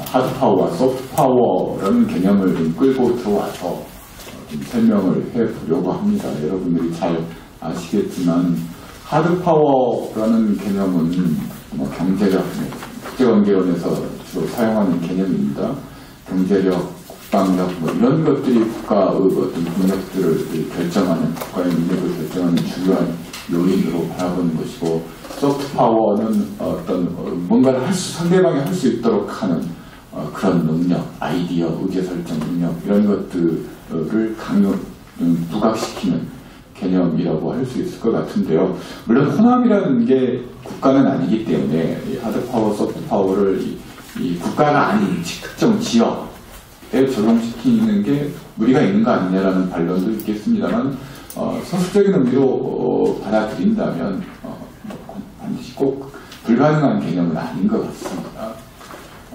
하드파워와 소프트파워라는 개념을 좀 끌고 들어와서 좀 설명을 해보려고 합니다. 여러분들이 잘 아시겠지만 하드파워라는 개념은 경제력, 국제관계원에서 주로 사용하는 개념입니다. 경제력, 국방력 이런 것들이 국가의 어떤 능력들을 결정하는, 국가의 능력을 결정하는 주요한 요인으로 바라보는 것이고, 소프트파워는 어떤 뭔가를 상대방이 할 수 있도록 하는 그런 능력, 아이디어, 의제설정 능력 이런 것들을 부각시키는 개념이라고 할 수 있을 것 같은데요. 물론 호남이라는 게 국가는 아니기 때문에 이 하드파워, 소프트파워를 이 국가가 아닌 특정 지역에 적용시키는 게 무리가 있는 거 아니냐라는 반론도 있겠습니다만, 소수적인 의미로 받아들인다면 반드시 꼭 불가능한 개념은 아닌 것 같습니다.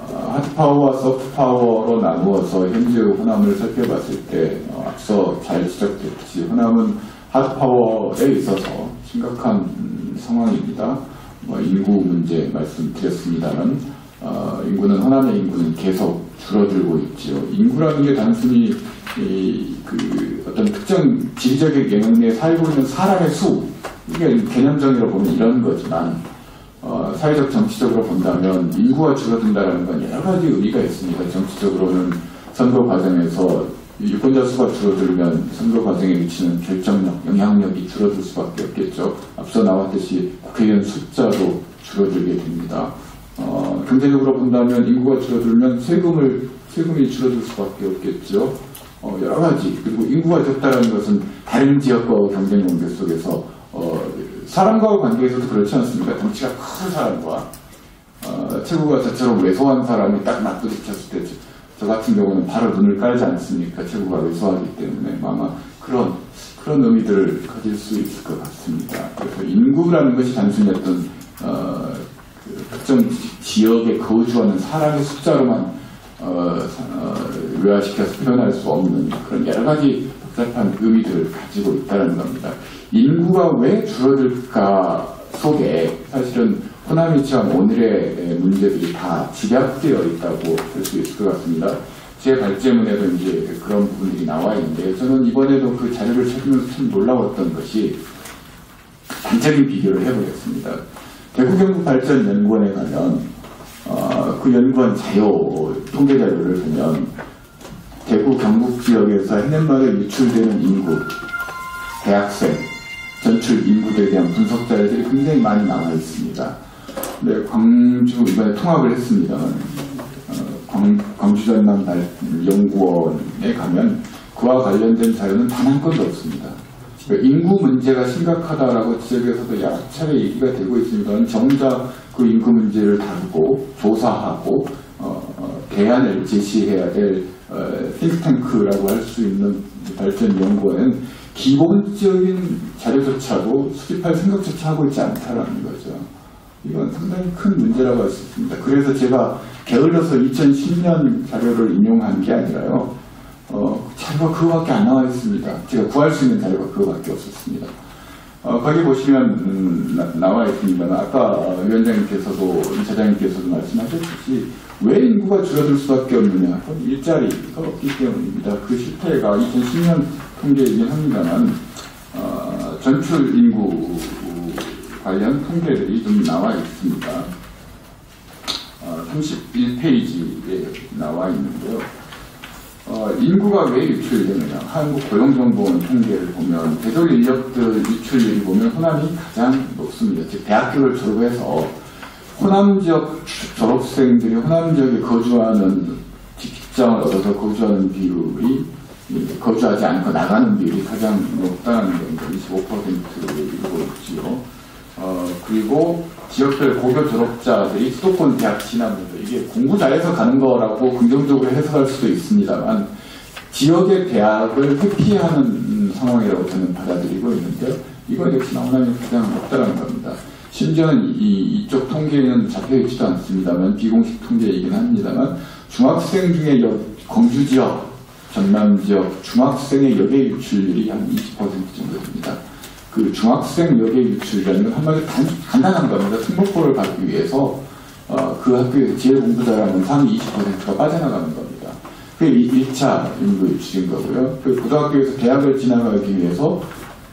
하드파워와 소프트파워로 나누어서 현재의 호남을 살펴봤을 때 앞서 잘 지적됐듯이 호남은 하드파워에 있어서 심각한 상황입니다. 인구 문제 말씀드렸습니다만 인구는, 호남의 인구는 계속 줄어들고 있죠. 인구라는 게 단순히 어떤 특정 지리적인 영역 내에 살고 있는 사람의 수, 이게 개념적으로 보면 이런 거지만 사회적 정치적으로 본다면 인구가 줄어든다는 건 여러 가지 의미가 있습니다. 정치적으로는 선거 과정에서 유권자 수가 줄어들면 선거 과정에 미치는 결정력, 영향력이 줄어들 수밖에 없겠죠. 앞서 나왔듯이 국회의원 숫자도 줄어들게 됩니다. 경제적으로 본다면 인구가 줄어들면 세금이 줄어들 수밖에 없겠죠. 여러 가지. 그리고 인구가 적다라는 것은 다른 지역과 경쟁 관계 속에서 사람과의 관계에서도 그렇지 않습니까? 덩치가 큰 사람과 체구가 저처럼 왜소한 사람이 딱 맞부딪혔을 때 저 같은 경우는 바로 눈을 깔지 않습니까? 체구가 왜소하기 때문에 아마 그런 의미들을 가질 수 있을 것 같습니다. 그래서 인구라는 것이 단순히 어떤 특정 지역에 거주하는 사람의 숫자로만 외화시켜서 표현할 수 없는 그런 여러 가지 복잡한 의미들을 가지고 있다는 겁니다. 인구가 왜 줄어들까 속에 사실은 호남이 처한 오늘의 문제들이 다 집약되어 있다고 볼 수 있을 것 같습니다. 제 발제문에도 이제 그런 부분들이 나와 있는데 저는 이번에도 그 자료를 찾으면서 참 놀라웠던 것이 단적인 비교를 해보겠습니다. 대구경북발전연구원에 가면 그 연구원 자료 통계 자료를 보면 대구 경북 지역에서 해년말에 유출되는 인구, 대학생, 전출 인구에 대한 분석 자료들이 굉장히 많이 나와 있습니다. 네, 광주 이번에 통합을 했습니다만 광주 전남 연구원에 가면 그와 관련된 자료는 단 한 건도 없습니다. 그러니까 인구 문제가 심각하다라고 지역에서도 여러 차례 얘기가 되고 있습니다만 정작 그 인구 문제를 다루고 조사하고 대안을 제시해야 될 띵크탱크라고 할 수 있는 발전연구원은 기본적인 자료조차도 수집할 생각조차 하고 있지 않다라는 거죠. 이건 상당히 큰 문제라고 할 수 있습니다. 그래서 제가 게을러서 2010년 자료를 인용한 게 아니라요. 자료가 그거밖에 안 나와 있습니다. 제가 구할 수 있는 자료가 그거밖에 없었습니다. 거기 보시면 나와 있습니다만 아까 위원장님께서도 이사장님께서도 말씀하셨듯이 왜 인구가 줄어들 수밖에 없느냐. 일자리가 없기 때문입니다. 그 실태가 2010년 통계이긴 합니다만 전출 인구 관련 통계들이 좀 나와 있습니다. 31페이지에 나와 있는데요. 인구가 왜 유출되느냐. 한국고용정보원 통계를 보면 대졸 인력들 유출률이 보면 호남이 가장 높습니다. 즉 대학교를 졸업해서 호남 지역 졸업생들이 호남 지역에 거주하는 직장을 얻어서 거주하는 비율이 거주하지 않고 나가는 비율이 가장 높다는 겁니다. 25%를 이루고 있지요. 그리고 지역별 고교 졸업자들이 수도권 대학 진학입니다. 이게 공부 잘해서 가는 거라고 긍정적으로 해석할 수도 있습니다만 지역의 대학을 회피하는 상황이라고 저는 받아들이고 있는데요. 이건 역시나 호남이 가장 높다는 겁니다. 심지어는 이쪽 통계는 잡혀있지도 않습니다만 비공식 통계이긴 합니다만 중학생 중에 광주 지역, 전남 지역 중학생의 여계 유출률이 한 20% 정도 됩니다. 그 중학생 여계 유출이라는 건 한마디로 간단한 겁니다. 승복고를 받기 위해서 그 학교에서 제일 공부 잘하는 상위 20%가 빠져나가는 겁니다. 그게 1차 인구 유출인 거고요. 그 고등학교에서 대학을 진학하기 위해서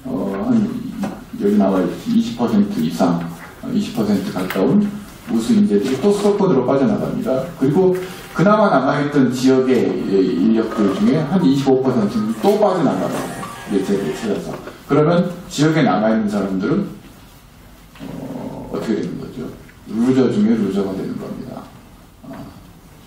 한 여기 나와 있듯이 20% 이상, 20% 가까운 우수 인재들이 또 수도권으로 빠져나갑니다. 그리고 그나마 남아있던 지역의 인력들 중에 한 25%는 또 빠져나갑니다. 예체를 찾아서. 그러면 지역에 남아있는 사람들은 어떻게 되는 거죠? 루저 중에 루저가 되는 겁니다.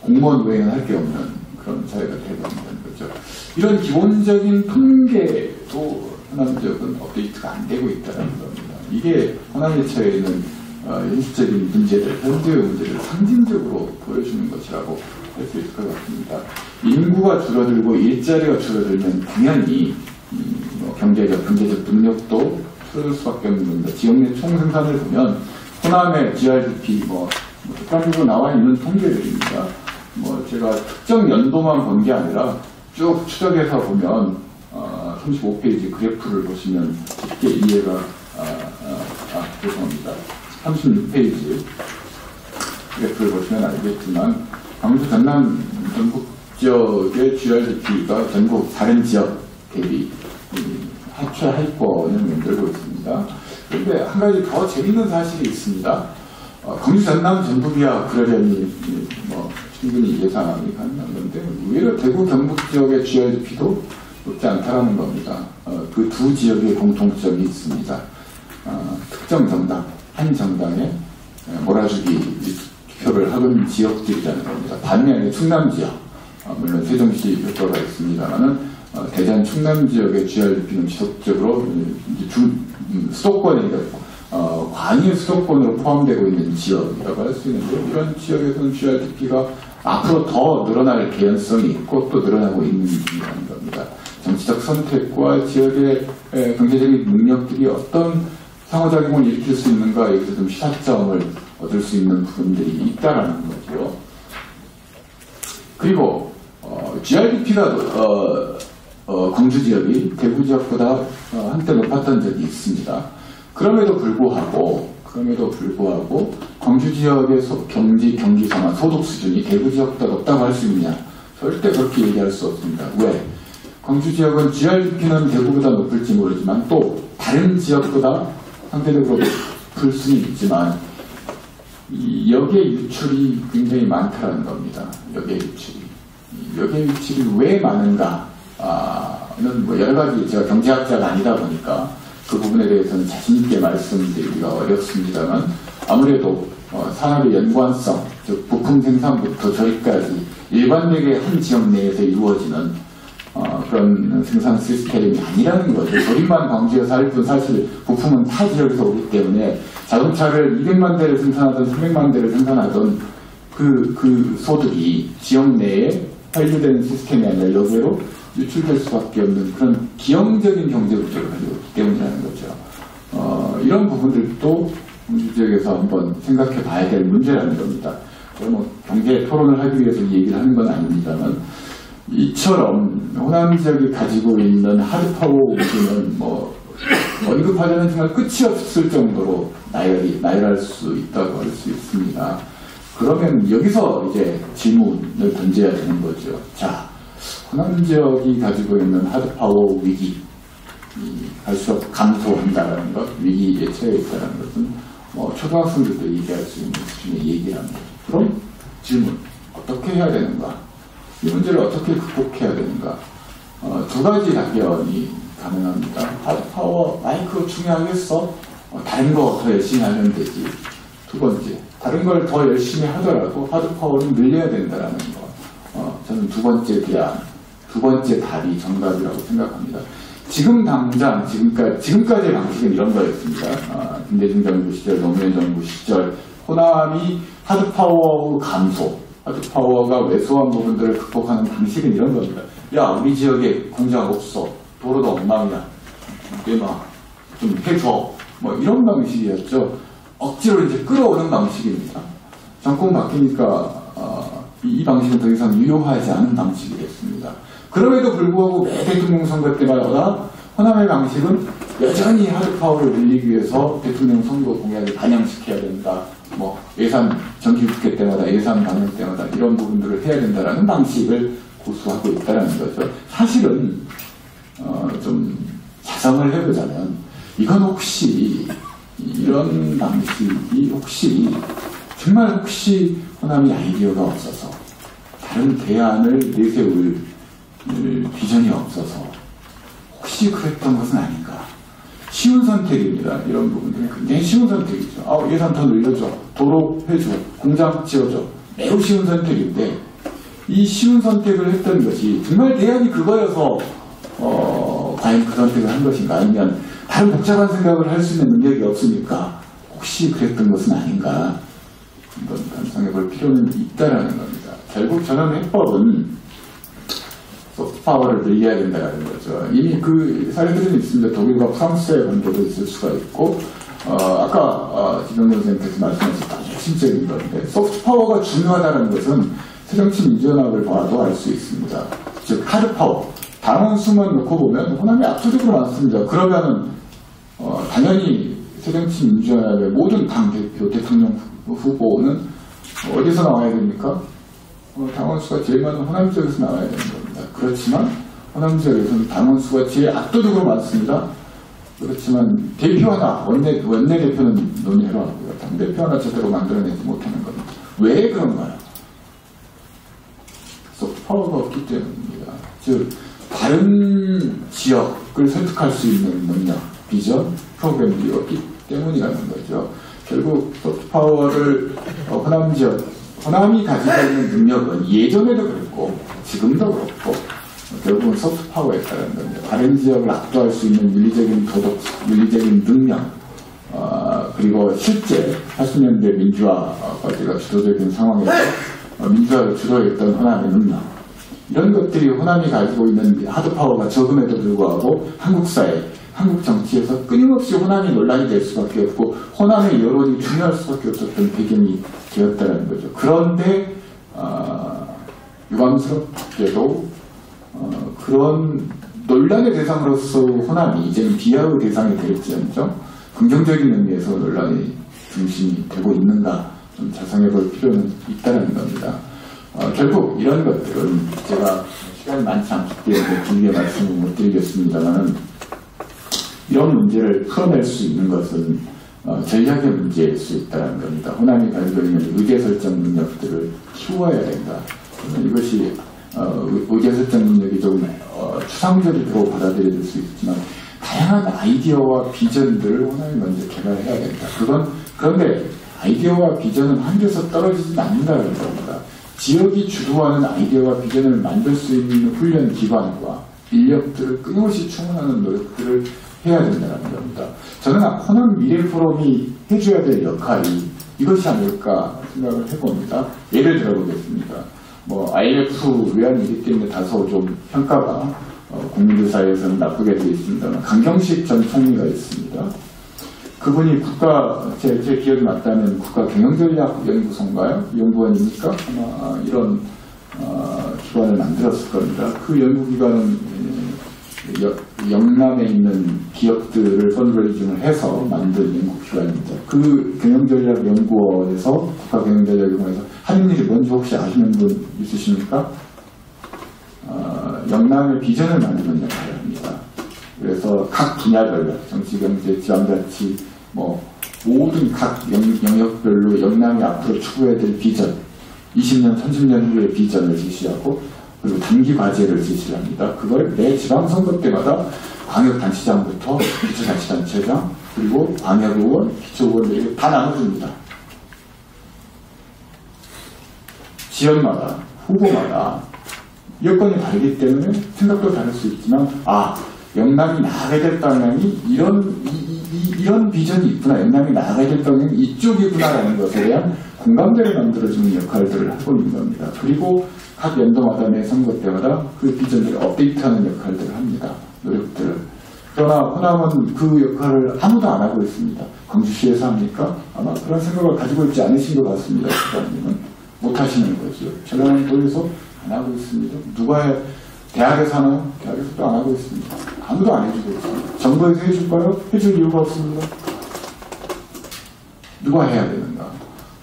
공무원 외에는 할 게 없는 그런 사회가 되어간다는 거죠. 이런 기본적인 통계도 호남 지역은 업데이트가 안 되고 있다는 겁니다. 이게 호남에 처해 있는 현실적인 문제들, 현재의 문제를 상징적으로 보여주는 것이라고 할 수 있을 것 같습니다. 인구가 줄어들고 일자리가 줄어들면 당연히 경제적 능력도 줄어들 수밖에 없는 겁니다. 지역 내 총생산을 보면 호남의 GRDP 객관적으로 나와 있는 통계들입니다. 제가 특정 연도만 본 게 아니라 쭉 추적해서 보면 35페이지 그래프를 보시면 쉽게 이해가 죄송합니다. 36페이지 그래프를 보시면 알겠지만 광주 전남 전북 지역의 GRDP가 전국 다른 지역 대비 하위권을 만들고 있습니다. 그런데 한 가지 더 재밌는 사실이 있습니다. 광주 전남 전북이야 그러려니 충분히 예상이 가능한 건데 의외로 대구 경북 지역의 GRDP도 높지 않다라는 겁니다. 그 두 지역의 공통점이 있습니다. 특정 정당, 한 정당에 몰아주기 표를 하는 지역들이라는 겁니다. 반면에 충남 지역, 물론 세종시 효과가 있습니다만은 대전 충남 지역의 GRDP는 지속적으로 수도권에 광역 수도권으로 포함되고 있는 지역이라고 할 수 있는데 이런 지역에서는 GRDP가 앞으로 더 늘어날 개연성이 있고 또 늘어나고 있는 중이라는 겁니다. 정치적 선택과 지역의 경제적인 능력들이 어떤 상호작용을 일으킬 수 있는가 여기서 좀 시사점을 얻을 수 있는 부분들이 있다라는 거죠. 그리고 GRDP가 광주 지역이 대구 지역보다 한때 높았던 적이 있습니다. 그럼에도 불구하고 광주 지역의 경기 상황, 소득 수준이 대구 지역보다 높다고 할 수 있느냐? 절대 그렇게 얘기할 수 없습니다. 왜? 광주 지역은 GRDP는 대구보다 높을지 모르지만 또 다른 지역보다 상대적으로 높을 수는 있지만 역의 유출이 굉장히 많다는 겁니다. 역의 유출이 왜 많은가? 는 뭐 여러 가지 제가 경제학자가 아니다 보니까 그 부분에 대해서는 자신있게 말씀드리기가 어렵습니다만 아무래도 산업의 연관성, 즉 부품 생산부터 저희까지 일관되게 한 지역 내에서 이루어지는 그런 생산 시스템이 아니라는 거죠. 조립만 광주에서 할 뿐 사실 부품은 타 지역에서 오기 때문에 자동차를 200만 대를 생산하던 300만 대를 생산하던 그 소득이 지역 내에 환류되는 시스템이 아니라 여기로 유출될 수밖에 없는 그런 기형적인 경제 구조를 가지고 있기 때문이라는 거죠. 이런 부분들도 광주 지역에서 한번 생각해 봐야 될 문제라는 겁니다. 뭐 경제 토론을 하기 위해서 얘기를 하는 건 아닙니다만 이처럼 호남 지역이 가지고 있는 하드파워 우주는 뭐 언급하자면 정말 끝이 없을 정도로 나열할 수 있다고 할 수 있습니다. 그러면 여기서 이제 질문을 던져야 되는 거죠. 자, 호남 지역이 가지고 있는 하드파워 위기, 갈수록 감소한다는 것, 위기에 처해 있다는 것은 초등학생들도 얘기할 수 있는 수준의 얘기를 합니다. 그럼 질문, 어떻게 해야 되는가? 이 문제를 어떻게 극복해야 되는가? 두 가지 답변이 가능합니다. 하드파워, 마이크로 중요하겠어? 다른 거 더 열심히 하면 되지. 두 번째, 다른 걸 더 열심히 하더라도 하드파워는 늘려야 된다는 거. 저는 두 번째 답이 정답이라고 생각합니다. 지금 당장, 지금까지의 방식은 이런 거였습니다. 김대중 정부 시절, 노무현 정부 시절, 호남이 하드파워 감소, 하드파워가 왜소한 부분들을 극복하는 방식은 이런 겁니다. 야, 우리 지역에 공장 없어. 도로도 엉망이야. 내놔. 좀 해줘. 뭐 이런 방식이었죠. 억지로 이제 끌어오는 방식입니다. 정권 바뀌니까 이 방식은 더 이상 유효하지 않은 방식이 됐습니다. 그럼에도 불구하고 매 대통령 선거 때마다 호남의 방식은 여전히 하드파워를 늘리기 위해서 대통령 선거 공약을 반영시켜야 된다. 뭐 예산 정기국회 때마다 예산 반영 때마다 이런 부분들을 해야 된다라는 방식을 고수하고 있다는 거죠. 사실은 좀 자성을 해보자면 이건 혹시 이런 방식이 정말 혹시 호남이 아이디어가 없어서 다른 대안을 내세울 비전이 없어서 혹시 그랬던 것은 아닌가. 쉬운 선택입니다. 이런 부분들은 굉장히 쉬운 선택이죠. 예산 더 늘려줘. 도로 해줘. 공장 지어줘. 매우 쉬운 선택인데 이 쉬운 선택을 했던 것이 정말 대안이 그거여서 과연 그 선택을 한 것인가 아니면 다른 복잡한 생각을 할 수 있는 능력이 없으니까 혹시 그랬던 것은 아닌가 한번 반성해 볼 필요는 있다라는 겁니다. 결국 전원해법은 소프트파워를 늘려야 된다는 거죠. 이미 그 사례들은 있습니다. 독일과 프랑스의 관계도 있을 수가 있고 아까 지병 선생님께서 말씀하셨던 아주 핵심적인 건데 소프트파워가 중요하다는 것은 새정치민주연합을 봐도 알 수 있습니다. 즉 하드파워, 당원 수만 놓고 보면 호남이 압도적으로 많습니다. 그러면은 당연히 새정치민주연합의 모든 당대표, 대통령 후보는 어디서 나와야 됩니까? 당원 수가 제일 많은 호남 지역에서 나와야 되는 겁니다. 그렇지만 호남 지역에서는 당원 수가 제일 압도적으로 많습니다. 그렇지만 대표 하나, 원내대표는 논의해라 하고요. 당대표 하나 제대로 만들어내지 못하는 겁니다. 왜 그런가요? 파워가 없기 때문입니다. 즉 다른 지역을 설득할 수 있는 능력, 비전, 프로그램들이 없기 때문이라는 거죠. 결국 소프트 파워를 호남 지역, 호남이 가지고 있는 능력은 예전에도 그랬고 지금도 그렇고 결국은 소프트 파워에 있다는 겁니다. 다른 지역을 압도할 수 있는 윤리적인 도덕, 윤리적인 능력, 그리고 실제 80년대 민주화가 주도적인 상황에서 민주화를 주도했던 호남의 능력, 이런 것들이 호남이 가지고 있는 하드파워가 적음에도 불구하고 한국 사회, 한국 정치에서 끊임없이 호남이 논란이 될 수밖에 없고 호남의 여론이 중요할 수밖에 없었던 배경이 되었다는 거죠. 그런데 유감스럽게도 그런 논란의 대상으로서 호남이 이제는 비하의 대상이 되었지않죠. 긍정적인 의미에서 논란이 중심이 되고 있는가 좀 자성해 볼 필요는 있다는 겁니다. 결국 이런 것들은 제가 시간이 많지 않기 때문에 길게 말씀을 못 드리겠습니다만 이런 문제를 풀어낼 수 있는 것은 전략의 문제일 수 있다는 겁니다. 호남이 가지고 있는 의제설정 능력들을 키워야 된다. 이것이 의제설정 능력이 좀 추상적으로 받아들여질 수 있지만 다양한 아이디어와 비전들을 호남이 먼저 개발해야 된다. 그런데 아이디어와 비전은 한 데서 떨어지진 않는다는 겁니다. 지역이 주도하는 아이디어와 비전을 만들 수 있는 훈련 기관과 인력들을 끊임없이 충원하는 노력들을 해야 된다는 겁니다. 저는 호남 미래 포럼이 해줘야 될 역할이 이것이 아닐까 생각을 해봅니다. 예를 들어보겠습니다. IMF 외환위기 때문에 다소 좀 평가가 국민들 사이에서는 나쁘게 되어 있습니다만 강경식 전 총리가 있습니다. 그분이 제 기억이 맞다면 국가경영전략연구소인가요? 연구원입니까? 아마 이런 기관을 만들었을 겁니다. 그 연구기관은 영남에 있는 기업들을 펀드레이징을 해서 만든 연구기관입니다. 그 경영전략연구원에서 국가경영전략연구원에서 하는 일이 뭔지 혹시 아시는 분 있으십니까? 영남의 비전을 만드는 역할을 합니다. 그래서 각 분야별로 정치, 경제, 지방자치 모든 각 영역별로 영남이 앞으로 추구해야 될 비전, 20년, 30년 후의 비전을 제시하고 그리고 단기 과제를 제시를 합니다. 그걸 매 지방선거 때마다 광역단체장부터 기초자치단체장 그리고 광역의원, 기초의원들에게 다 나눠줍니다. 지역마다, 후보마다 여건이 다르기 때문에 생각도 다를 수 있지만 영남이 나아가야 될 방향이 이런 비전이 있구나, 영남이 나아가야 될 방향이 이쪽이구나라는 것에 대한 공감대를 만들어주는 역할들을 하고 있는 겁니다. 그리고 각 연도마다 매 선거 때마다 그 비전들을 업데이트하는 역할들을 합니다. 노력들을. 그러나 호남은 그 역할을 아무도 안 하고 있습니다. 광주시에서 합니까? 아마 그런 생각을 가지고 있지 않으신 것 같습니다. 시장님은 못 하시는 거죠. 전라남도에서 안 하고 있습니다. 누가 해? 대학에서 하나요? 대학에서도 안 하고 있습니다. 아무도 안 해주고 있습니다. 정부에서 해줄까요? 해줄 이유가 없습니다. 누가 해야 되는가?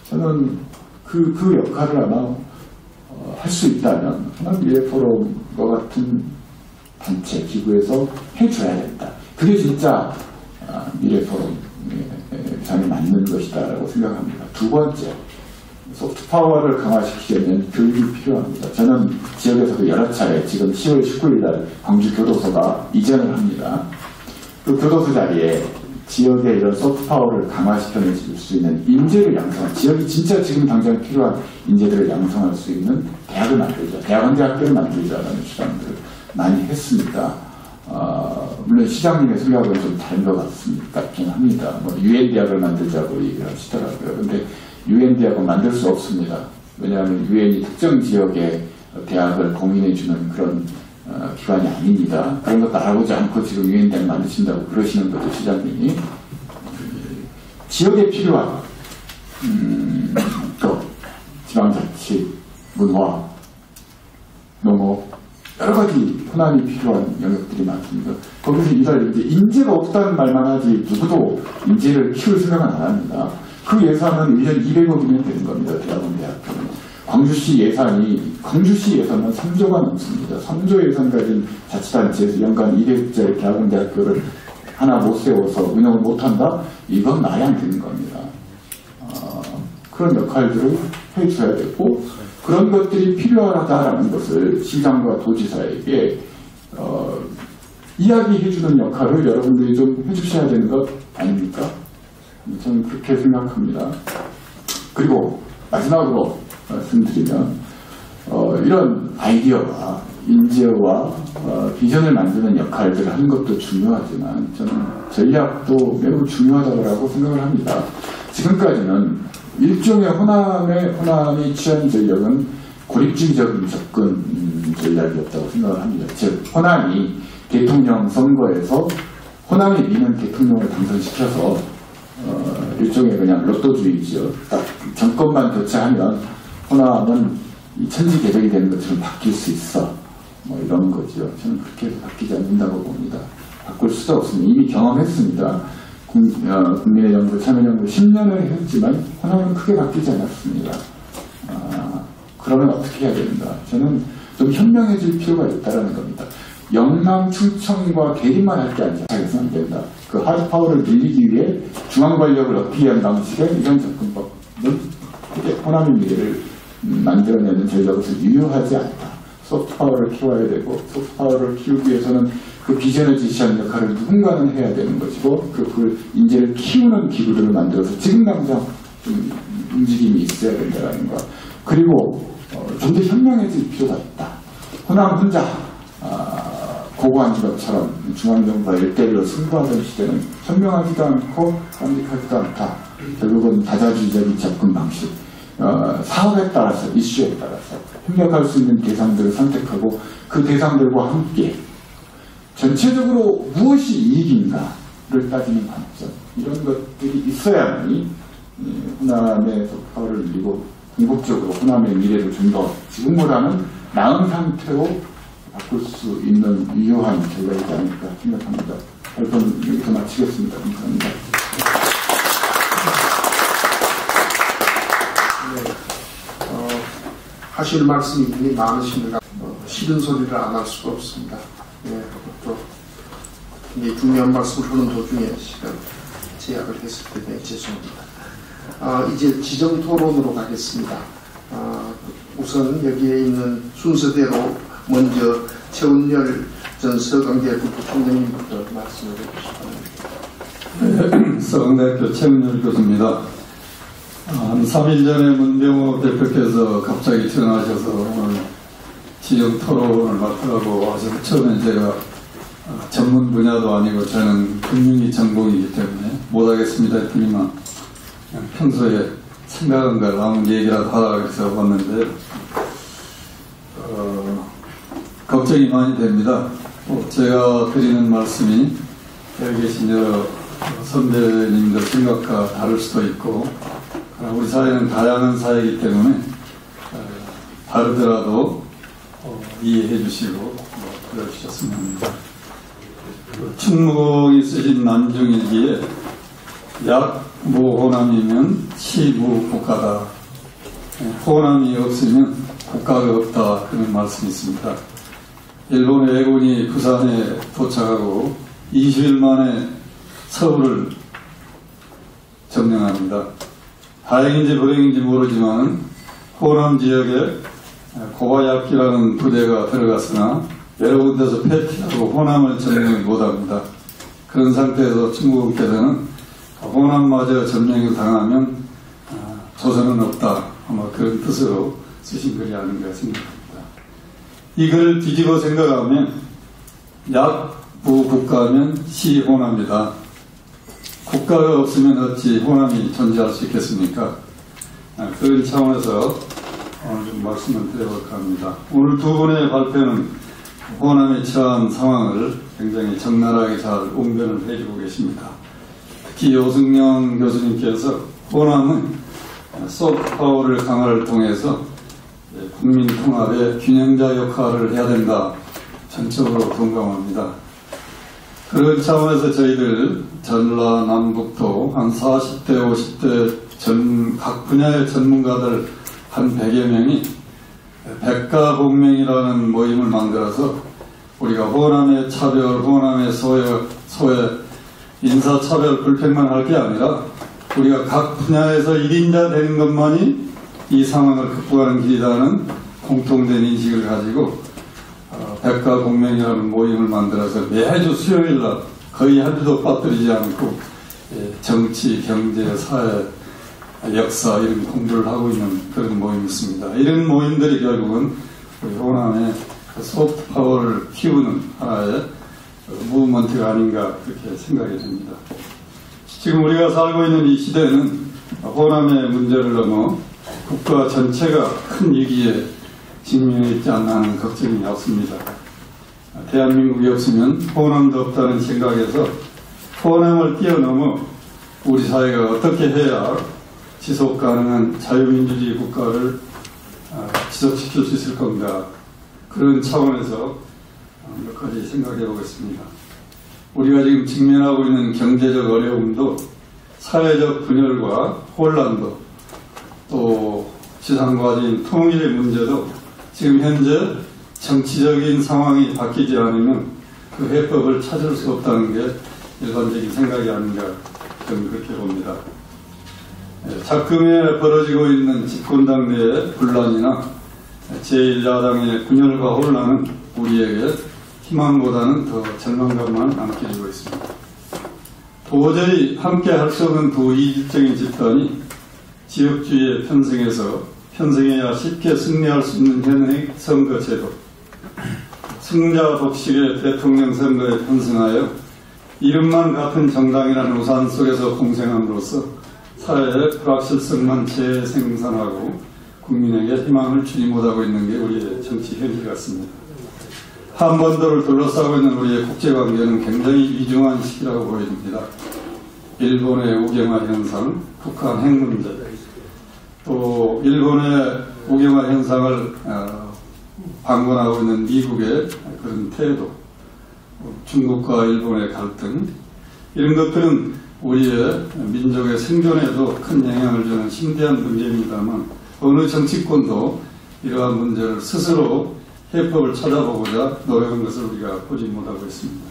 저는 그 역할을 아마 할 수 있다면 호남 미래포럼과 같은 단체, 기구에서 해줘야 된다. 그게 진짜 미래포럼에 잘 맞는 것이다라고 생각합니다. 두 번째, 소프트 파워를 강화시키려면 교육이 필요합니다. 저는 지역에서도 여러 차례 지금 10월 19일 날 광주 교도소가 이전을 합니다. 그 교도소 자리에 지역의 이런 소프트 파워를 강화시켜낼 수 있는 인재를 양성한, 지역이 진짜 지금 당장 필요한 인재들을 양성할 수 있는 대학을 만들자, 대학원대학교를 만들자라는 주장들을 많이 했습니다. 물론 시장님의 생각은 좀 다른 것 같긴 합니다. UN 대학을 만들자고 얘기를 하시더라고요. 그런데 UN 대학은 만들 수 없습니다. 왜냐하면 UN이 특정 지역의 대학을 공인해주는 그런 기관이 아닙니다. 그런 것도 알아보지 않고 지금 UN 대학 만드신다고 그러시는 거죠, 시장님이. 지역에 필요한 또 지방자치, 문화, 농업 여러 가지 호남이 필요한 영역들이 많습니다. 거기서 일할 인재가 없다는 말만 하지 누구도 인재를 키울 생각은 안 합니다. 그 예산은 1년 200억이면 되는 겁니다. 대학원대학교는. 광주시 예산은 3조가 넘습니다. 3조 예산 가진 자치단체에서 연간 200억짜리 대학원대학교를 하나 못 세워서 운영을 못한다? 이건 말이 안 되는 겁니다. 그런 역할들을 해줘야 되고 그런 것들이 필요하다라는 것을 시장과 도지사에게 이야기해주는 역할을 여러분들이 좀 해주셔야 되는 것 아닙니까? 저는 그렇게 생각합니다. 그리고 마지막으로 말씀드리면 이런 아이디어와 인재와 비전을 만드는 역할들을 하는 것도 중요하지만 저는 전략도 매우 중요하다고 생각을 합니다. 지금까지는 일종의 호남이 취한 전략은 고립주의적인 접근 전략이었다고 생각을 합니다. 즉 호남이 대통령 선거에서 호남이 미는 대통령을 당선시켜서 일종의 그냥 로또주의죠. 딱 정권만 교체하면 호남은 이 천지개벽이 되는 것처럼 바뀔 수 있어. 뭐 이런 거죠. 저는 그렇게 해서 바뀌지 않는다고 봅니다. 바꿀 수도 없습니다. 이미 경험했습니다. 국민의 정부, 참여정부 10년을 했지만 호남은 크게 바뀌지 않았습니다. 그러면 어떻게 해야 됩니다. 저는 좀 현명해질 필요가 있다는 겁니다. 영남, 충청과 대립만 할 게 아니라 해서는 안 된다. 그 하드파워를 늘리기 위해 중앙 권력을 어필하는 방식의 이런 접근법은 호남의 미래를 만들어내는 전략으로서 유효하지 않다. 소프트파워를 키워야 되고 소프트파워를 키우기 위해서는 그 비전을 제시하는 역할을 누군가는 해야 되는 것이고 그 인재를 키우는 기구들을 만들어서 지금 당장 좀 움직임이 있어야 된다는 것. 그리고 좀 더 현명해질 필요가 있다. 호남 혼자 고고한 직업처럼 중앙정부가 1대1로 승부하던 시대는 현명하지도 않고 깜찍하지도 않다. 결국은 다자주의적인 접근 방식. 사업에 따라서, 이슈에 따라서 협력할 수 있는 대상들을 선택하고 그 대상들과 함께 전체적으로 무엇이 이익인가를 따지는 관점, 이런 것들이 있어야만이 호남의 소파를 늘리고 궁극적으로 호남의 미래를 좀 더 지금보다는 나은 상태로 바꿀 수 있는 유효한 전략이지 않을까 생각합니다. 발표는 여기서 마치겠습니다. 감사합니다. 하실 말씀이 굉장히 많으십니다. 싫은 소리를 안 할 수가 없습니다. 또 굉장히 중요한 말씀을 하는 도중에 시간 제약을 했을 때문에 죄송합니다. 이제 지정 토론으로 가겠습니다. 우선 여기에 있는 순서대로 먼저 최은열 전 서강대학교 부총장님부터 말씀을 해주시기 바랍니다. 서강대학교 최은열 교수입니다. 한 3일 전에 문병호 대표께서 갑자기 전화하셔서 오늘 지정 토론을 맡으라고 하셔서 처음에 제가 전문 분야도 아니고 저는 금융이 전공이기 때문에 못하겠습니다 했더니만 그냥 평소에 생각한 걸 아무 얘기라도 하라 그래서 왔는데 걱정이 많이 됩니다. 제가 드리는 말씀이 여기 계신 여러 선배님들 생각과 다를 수도 있고 우리 사회는 다양한 사회이기 때문에 다르더라도 이해해 주시고 그러주셨으면 합니다. 충무공이 쓰신 난중일기에 약무호남이면 시무국가다. 호남이 없으면 국가가 없다. 그런 말씀이 있습니다. 일본 해군이 부산에 도착하고 20일 만에 서울을 점령합니다. 다행인지 불행인지 모르지만 호남 지역에 고바야키라는 부대가 들어갔으나 여러 군데서 패퇴하고 호남을 점령을 못합니다. 그런 상태에서 중국께서는 호남마저 점령을 당하면 조선은 없다. 아마 그런 뜻으로 쓰신 글이 아닌가 생각합니다. 이걸 뒤집어 생각하면 약부국가면 시호남이다. 국가가 없으면 어찌 호남이 존재할 수 있겠습니까? 그런 차원에서 오늘 좀 말씀을 드려볼까 합니다. 오늘 두 분의 발표는 호남에 처한 상황을 굉장히 적나라하게 잘 웅변을 해주고 계십니다. 특히 오승영 교수님께서 호남은 소프트파워를 강화를 통해서 국민 통합의 균형자 역할을 해야 된다. 전적으로 동감합니다. 그런 차원에서 저희들 전라남북도 한 40대, 50대 각 분야의 전문가들 한 100여 명이 백가공명이라는 모임을 만들어서 우리가 호남의 차별, 호남의 소외, 인사차별 불평만 할 게 아니라 우리가 각 분야에서 1인자 되는 것만이 이 상황을 극복하는 길이라는 공통된 인식을 가지고 백가공명이라는 모임을 만들어서 매주 수요일날 거의 한 주도 빠뜨리지 않고 정치, 경제, 사회, 역사 이런 공부를 하고 있는 그런 모임이 있습니다. 이런 모임들이 결국은 우리 호남의 소프트 파워를 키우는 하나의 무브먼트가 아닌가 그렇게 생각이 됩니다. 지금 우리가 살고 있는 이 시대는 호남의 문제를 넘어 국가 전체가 큰 위기에 직면해 있지 않나 하는 걱정이 없습니다. 대한민국이 없으면 호남도 없다는 생각에서 호남을 뛰어넘어 우리 사회가 어떻게 해야 지속 가능한 자유민주주의 국가를 지속시킬 수 있을 건가, 그런 차원에서 몇 가지 생각해 보겠습니다. 우리가 지금 직면하고 있는 경제적 어려움도 사회적 분열과 혼란도 또 지상과제인 통일의 문제도 지금 현재 정치적인 상황이 바뀌지 않으면 그 해법을 찾을 수 없다는 게 일반적인 생각이 아닌가 저는 그렇게 봅니다. 작금에 벌어지고 있는 집권당 내의 분란이나 제1야당의 분열과 혼란은 우리에게 희망보다는 더 절망감만 안겨주고 있습니다. 도저히 함께 할 수 없는 두 이질적인 집단이 지역주의에 편승해야 쉽게 승리할 수 있는 현행 선거제도, 승자 독식의 대통령 선거에 편승하여 이름만 같은 정당이라는 우산 속에서 공생함으로써 사회의 불확실성만 재생산하고 국민에게 희망을 주지 못하고 있는 게 우리의 정치 현실 같습니다. 한반도를 둘러싸고 있는 우리의 국제관계는 굉장히 위중한 시기라고 보여집니다. 일본의 우경화 현상, 북한 핵 문제, 또 일본의 우경화 현상을 방관하고 있는 미국의 그런 태도, 중국과 일본의 갈등, 이런 것들은 우리의 민족의 생존에도 큰 영향을 주는 심대한 문제입니다만 어느 정치권도 이러한 문제를 스스로 해법을 찾아보고자 노력한 것을 우리가 보지 못하고 있습니다.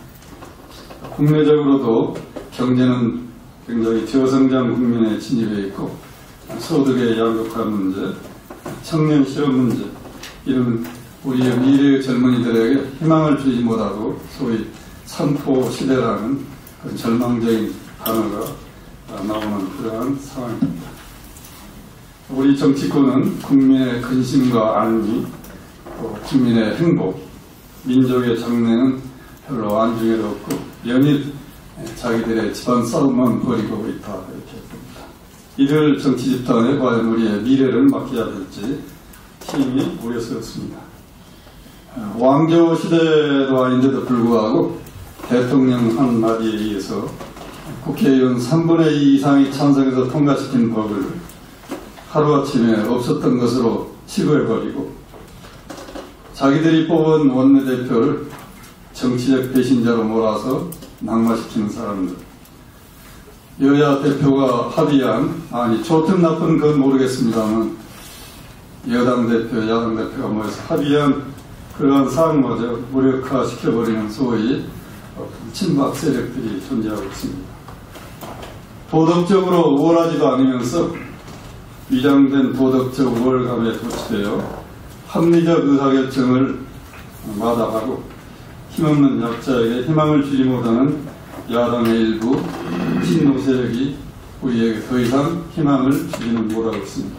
국내적으로도 경제는 굉장히 저성장 국민에 진입해 있고 소득의 양극화 문제, 청년 실업 문제, 이런 우리의 미래의 젊은이들에게 희망을 주지 못하고 소위 삼포 시대라는 그런 절망적인 단어가 나오는 그러한 상황입니다. 우리 정치권은 국민의 근심과 안위, 또 국민의 행복, 민족의 장래는 별로 안중에도 없고 연일 자기들의 집안 싸움만 벌이고 있다 이렇게 봅니다. 이들 정치 집단에 과연 우리의 미래를 맡겨야 될지 심히 우려스럽습니다. 왕조 시대도 아닌데도 불구하고 대통령 한마디에 의해서 국회의원 3분의 2 이상이 찬성해서 통과시킨 법을 하루아침에 없었던 것으로 치부해버리고 자기들이 뽑은 원내대표를 정치적 배신자로 몰아서 낙마시키는 사람들, 여야 대표가 합의한, 좋든 나쁜 건 모르겠습니다만 여당 대표, 야당 대표가 모여서 합의한 그러한 사항마저 무력화시켜버리는 소위 친박 세력들이 존재하고 있습니다. 도덕적으로 우월하지도 않으면서 위장된 도덕적 우월감에 도취되어 합리적 의사결정을 마다하고 힘없는 약자에게 희망을 주지 못하는 야당의 일부 친노 세력이 우리에게 더 이상 희망을 주지는 못하고 있습니다.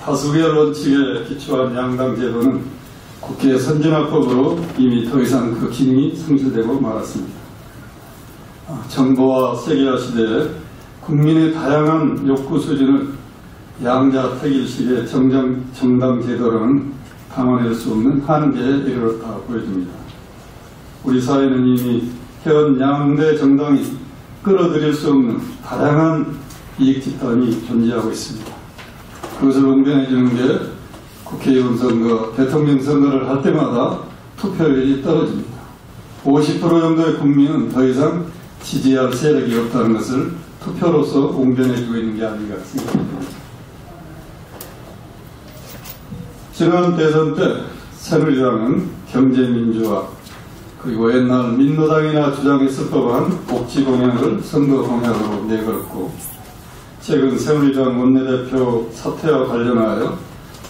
다수결 원칙에 기초한 양당 제도는 국회 선진화법으로 이미 더 이상 그 기능이 상실되고 말았습니다. 정보화 세계화 시대에 국민의 다양한 욕구 수준을 양자택일식의 정당 제도로는 담아낼 수 없는 한계에 이르렀다 보여집니다. 우리 사회는 이미 현 양대 정당이 끌어들일 수 없는 다양한 이익 집단이 존재하고 있습니다. 그것을 웅변해주는 게 국회의원 선거, 대통령 선거를 할 때마다 투표율이 떨어집니다. 50% 정도의 국민은 더 이상 지지할 세력이 없다는 것을 투표로서 웅변해주고 있는 게 아닌가 생각합니다. 지난 대선 때 새누리당은 경제민주화 그리고 옛날 민노당이나 주장했을 법한 복지 공약을 선거 공약으로 내걸었고 최근 새누리당 원내대표 사퇴와 관련하여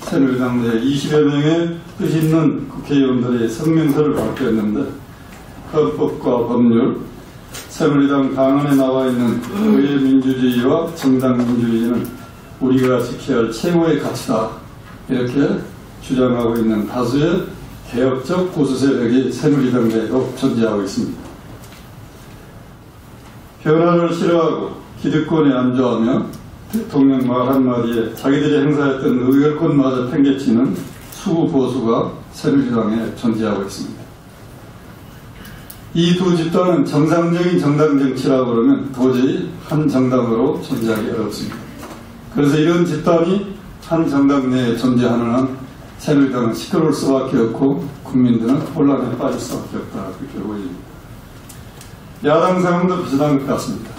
새누리당 내 20여 명의 뜻 있는 국회의원들이 성명서를 발표했는데 헌법과 법률, 새누리당 당원에 나와 있는 의회 민주주의와 정당 민주주의는 우리가 지켜야 할 최고의 가치다, 이렇게 주장하고 있는 다수의 개혁적 보수 세력이 새누리당 내에도 존재하고 있습니다. 변화를 싫어하고 기득권에 안주하며 대통령 말 한마디에 자기들이 행사했던 의결권마저 팽개치는 수구 보수가 새누리당에 존재하고 있습니다. 이 두 집단은 정상적인 정당 정치라고 그러면 도저히 한 정당으로 존재하기 어렵습니다. 그래서 이런 집단이 한 정당 내에 존재하는 한 새누리당은 시끄러울 수밖에 없고 국민들은 혼란에 빠질 수밖에 없다, 그렇게 보입니다. 야당 상황도 비슷한 것 같습니다.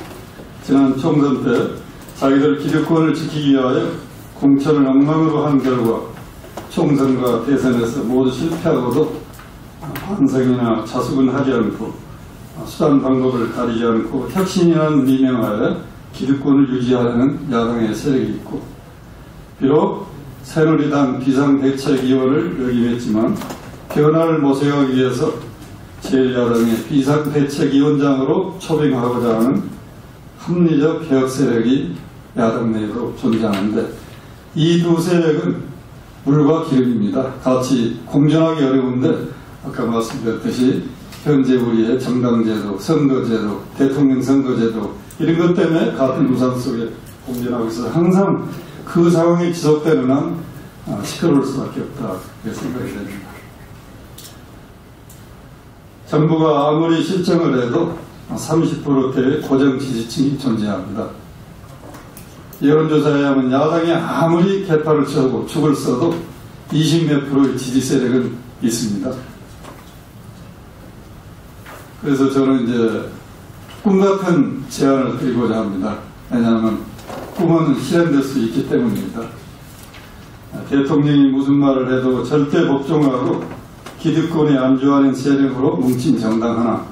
지난 총선 때 자기들 기득권을 지키기 위하여 공천을 엉망으로 한 결과 총선과 대선에서 모두 실패하고도 반성이나 자숙은 하지 않고 수단 방법을 가리지 않고 혁신이라는 미명하에 기득권을 유지하려는 야당의 세력이 있고, 비록 새누리당 비상대책위원을 역임했지만 변화를 모색하기 위해서 제1야당의 비상대책위원장으로 초빙하고자 하는 합리적 개혁 세력이 야당 내에도 존재하는데, 이 두 세력은 물과 기름입니다. 같이 공존하기 어려운데 아까 말씀드렸듯이 현재 우리의 정당제도, 선거제도, 대통령 선거제도 이런 것 때문에 같은 우상 속에 공존하고 있어서 항상 그 상황이 지속되는 한 시끄러울 수밖에 없다, 그렇게 생각이 됩니다. 정부가 아무리 실정을 해도 30%대의 고정 지지층이 존재합니다. 여론조사에 하면 야당이 아무리 개파를 쳐고 축을 써도 20몇 프로의 지지 세력은 있습니다. 그래서 저는 이제 꿈같은 제안을 드리고자 합니다. 왜냐하면 꿈은 실현될 수 있기 때문입니다. 대통령이 무슨 말을 해도 절대 복종하고 기득권에 안주하는 세력으로 뭉친 정당 하나,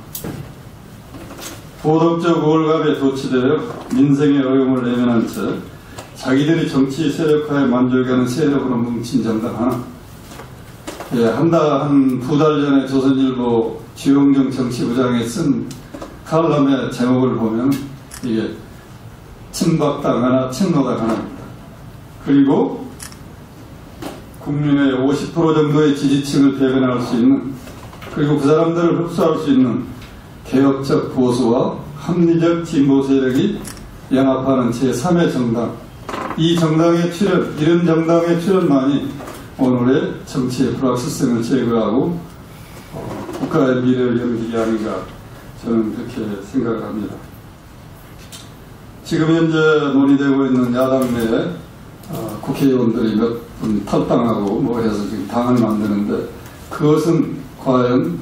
도덕적 우월감에 도취되어 민생의 어려움을 내면한 채 자기들이 정치 세력화에 만족하는 세력으로 뭉친 정당 하나. 한 두 달 전에 조선일보 주영정 정치부장이 쓴 칼럼의 제목을 보면 이게 친박당 하나, 친노당 하나입니다. 그리고 국민의 50% 정도의 지지층을 대변할 수 있는, 그리고 그 사람들을 흡수할 수 있는 개혁적 보수와 합리적 진보 세력이 연합하는 제3의 정당, 이 정당의 출현, 이런 정당의 출현만이 오늘의 정치의 불확실성을 제거하고 국가의 미래를 열기 아닌가, 저는 그렇게 생각을 합니다. 지금 현재 논의되고 있는 야당 내에 국회의원들이 몇 분 탈당하고 뭐 해서 지금 당을 만드는데, 그것은 과연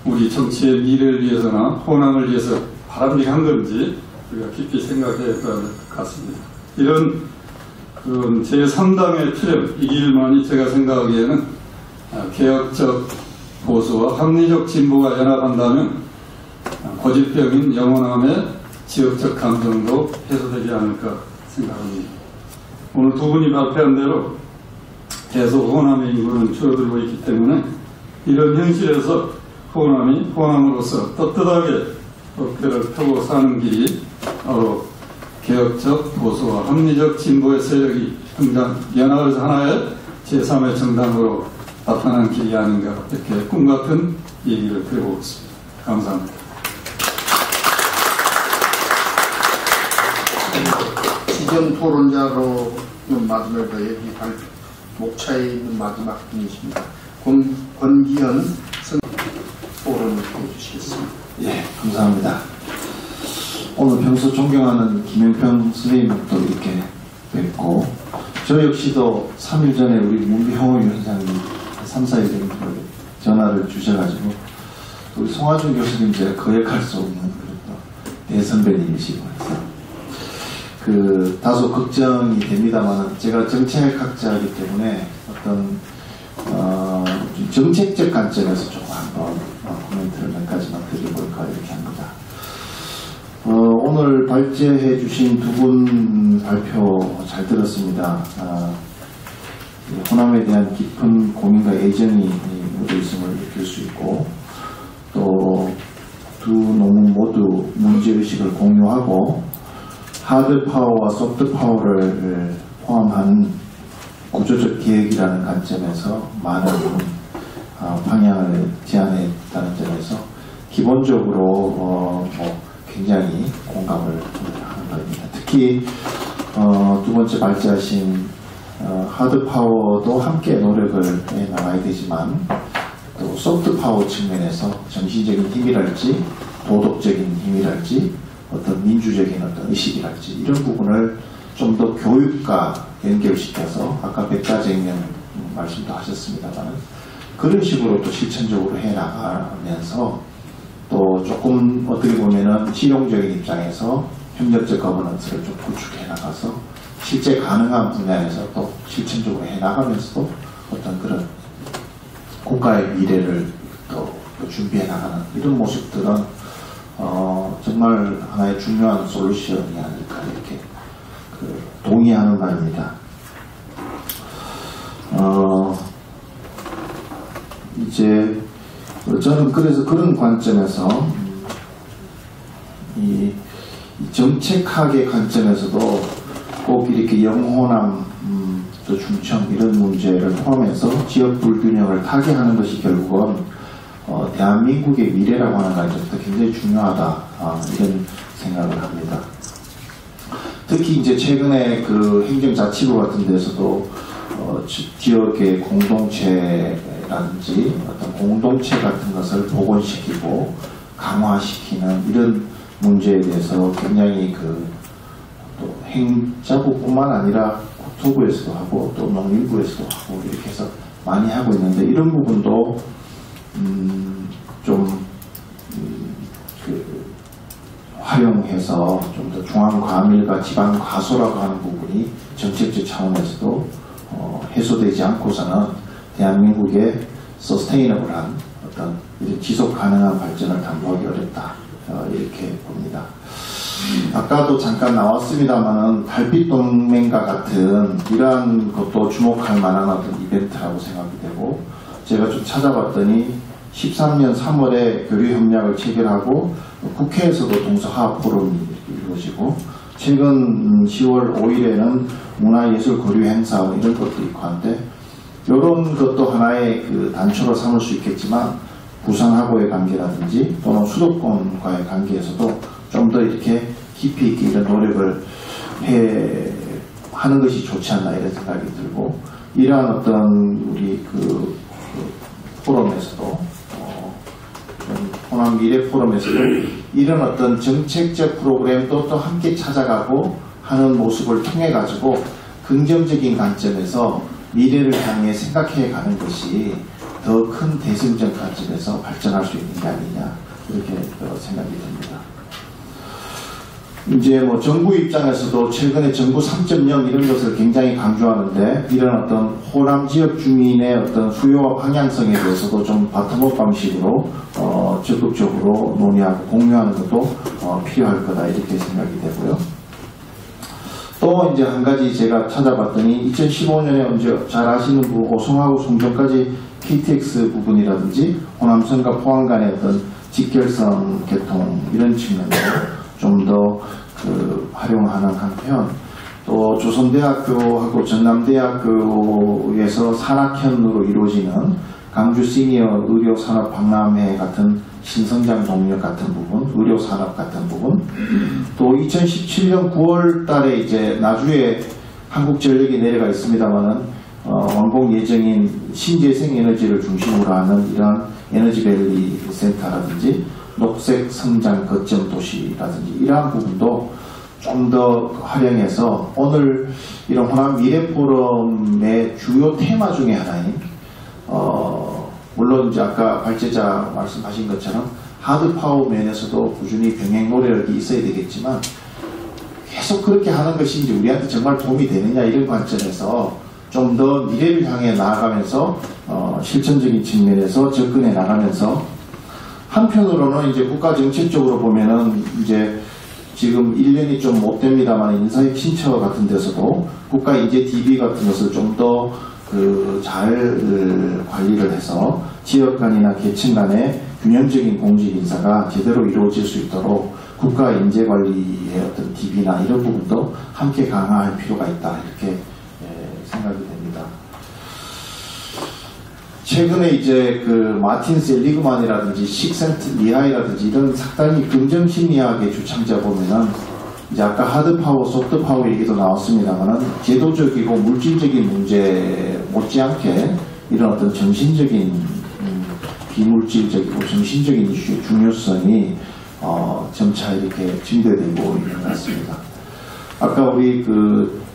우리 정치의 미래를 위해서나 호남을 위해서 바람직한 건지 우리가 깊이 생각해야 될 것 같습니다. 이런 제3당의 출현, 이 길만이 제가 생각하기에는 개혁적 보수와 합리적 진보가 연합한다면 고질병인 영원함의 지역적 감정도 해소되지 않을까 생각합니다. 오늘 두 분이 발표한 대로 계속 호남의 인구는 줄어들고 있기 때문에 이런 현실에서 호남으로서 떳떳하게 어깨를 펴고 사는 길이 바로 개혁적 보수와 합리적 진보의 세력이 연합해서 하나의 제3의 정당으로 나타난 길이 아닌가, 이렇게 꿈같은 얘기를 드려보고 있습니다. 감사합니다. 지정 토론자로는 마지막에 여기 목차에 있는 마지막 분이십니다. 권기현 토론을 해주시겠습니다. 예, 감사합니다. 오늘 평소 존경하는 김영평 선생님도 이렇게 뵙고, 저 역시도 3일 전에 우리 문병호 위원장님 3, 4일 전에 전화를 주셔가지고, 우리 송하준 교수님 제가 거역할 수 없는 그런 대선배님이시고 해서 다소 걱정이 됩니다만, 제가 정책학자이기 때문에 어떤 정책적 관점에서 조금 한번 코멘트를 몇 가지만 드려볼까 이렇게 합니다. 오늘 오늘 발제해 주신 두 분 발표 잘 들었습니다. 호남에 대한 깊은 고민과 애정이 묻어 있음을 느낄 수 있고, 또 두 논문 모두 문제의식을 공유하고 하드 파워와 소프트 파워를 포함한 구조적 계획이라는 관점에서 많은 방향을 제안했다는 점에서 기본적으로 굉장히 공감을 하는 바입니다. 특히 두 번째 발제하신 하드 파워도 함께 노력을 해 나가야 되지만, 또 소프트 파워 측면에서 정신적인 힘이랄지 도덕적인 힘이랄지 어떤 민주적인 어떤 의식이랄지 이런 부분을 좀 더 교육과 연결시켜서 아까 백과쟁명 말씀도 하셨습니다만 그런 식으로 또 실천적으로 해 나가면서 또 조금 어떻게 보면은 실용적인 입장에서 협력적 거버넌스를 좀 구축해 나가서 실제 가능한 분야에서 또 실천적으로 해 나가면서도 어떤 그런 국가의 미래를 또 준비해 나가는 이런 모습들은 정말 하나의 중요한 솔루션이 아닐까 이렇게 동의하는 바입니다. 이제 저는 그래서 그런 관점에서 이 정책학의 관점에서도 꼭 이렇게 영호남 또 중청 이런 문제를 포함해서 지역 불균형을 타개하는 것이 결국은 대한민국의 미래라고 하는 관점에서 굉장히 중요하다 이런 생각을 합니다. 특히 이제 최근에 그 행정자치부 같은 데서도 지역의 공동체라든지 어떤 공동체 같은 것을 복원시키고 강화시키는 이런 문제에 대해서 굉장히 또 행자부뿐만 아니라 국토부에서도 하고 또 농림부에서도 하고 이렇게 해서 많이 하고 있는데, 이런 부분도 활용해서 좀 더 중앙과밀과 지방과소라고 하는 부분이 정책적 차원에서도 해소되지 않고서는 대한민국의 서스테이너블한 어떤 지속 가능한 발전을 담보하기 어렵다 이렇게 봅니다. 아까도 잠깐 나왔습니다만은 달빛동맹과 같은 이러한 것도 주목할 만한 어떤 이벤트라고 생각이 되고, 제가 좀 찾아봤더니 13년 3월에 교류협약을 체결하고 국회에서도 동서화합 포럼이 이루어지고, 최근 10월 5일에는 문화예술 교류 행사 이런 것도 있고 한데, 이런 것도 하나의 그 단초로 삼을 수 있겠지만 부산하고의 관계라든지 또는 수도권과의 관계에서도 좀 더 이렇게 깊이 있게 이런 노력을 하는 것이 좋지 않나 이런 생각이 들고, 이러한 어떤 우리 그 포럼에서도 호남 미래 포럼에서도 이런 어떤 정책적 프로그램도 또 함께 찾아가고 하는 모습을 통해 가지고 긍정적인 관점에서 미래를 향해 생각해 가는 것이 더 큰 대승적 관점에서 발전할 수 있는 게 아니냐 이렇게 생각이 듭니다. 이제 뭐 정부 입장에서도 최근에 정부 3.0 이런 것을 굉장히 강조하는데, 이런 어떤 호남 지역 주민의 어떤 수요와 방향성에 대해서도 좀 바텀업 방식으로 적극적으로 논의하고 공유하는 것도 필요할 거다 이렇게 생각이 되고요. 또 이제 한 가지 제가 찾아봤더니 2015년에 언제 잘 아시는 오송하고 송정까지 KTX 부분이라든지 호남선과 포항 간의 어떤 직결선 개통 이런 측면으로 좀 더 활용하는 한편, 또 조선대학교하고 전남대학교에서 산학현으로 이루어지는 강주 시니어 의료산업 박람회 같은 신성장 동력 같은 부분, 의료산업 같은 부분, 또 2017년 9월 달에 이제 나주에 한국전력이 내려가 있습니다만은 완공 예정인 신재생 에너지를 중심으로 하는 이러한 에너지밸리 센터라든지 녹색 성장 거점 도시라든지 이러한 부분도 좀 더 활용해서 오늘 이런 호남 미래 포럼의 주요 테마 중에 하나인 물론 이제 아까 발제자 말씀하신 것처럼 하드 파워 면에서도 꾸준히 병행 노력이 있어야 되겠지만, 계속 그렇게 하는 것이 이제 우리한테 정말 도움이 되느냐 이런 관점에서 좀 더 미래를 향해 나아가면서 실천적인 측면에서 접근해 나가면서, 한편으로는 이제 국가 정책적으로 보면은 이제 지금 1년이 좀 못 됩니다만 인사혁 신처 같은 데서도 국가인재 DB 같은 것을 좀 더 잘 관리를 해서 지역 간이나 계층 간의 균형적인 공직 인사가 제대로 이루어질 수 있도록 국가인재 관리의 어떤 DB나 이런 부분도 함께 강화할 필요가 있다 이렇게 생각이 됩니다. 최근에 이제 마틴 셀리그만이라든지 식센트 리하이라든지 이런 상당히 긍정 심리학의 주창자 보면은 이제 아까 하드 파워, 소프트 파워 얘기도 나왔습니다만은 제도적이고 물질적인 문제 못지않게 이런 어떤 정신적인 비물질적이고 정신적인 이슈의 중요성이 점차 이렇게 증대되고 있는 것 같습니다. 아까 우리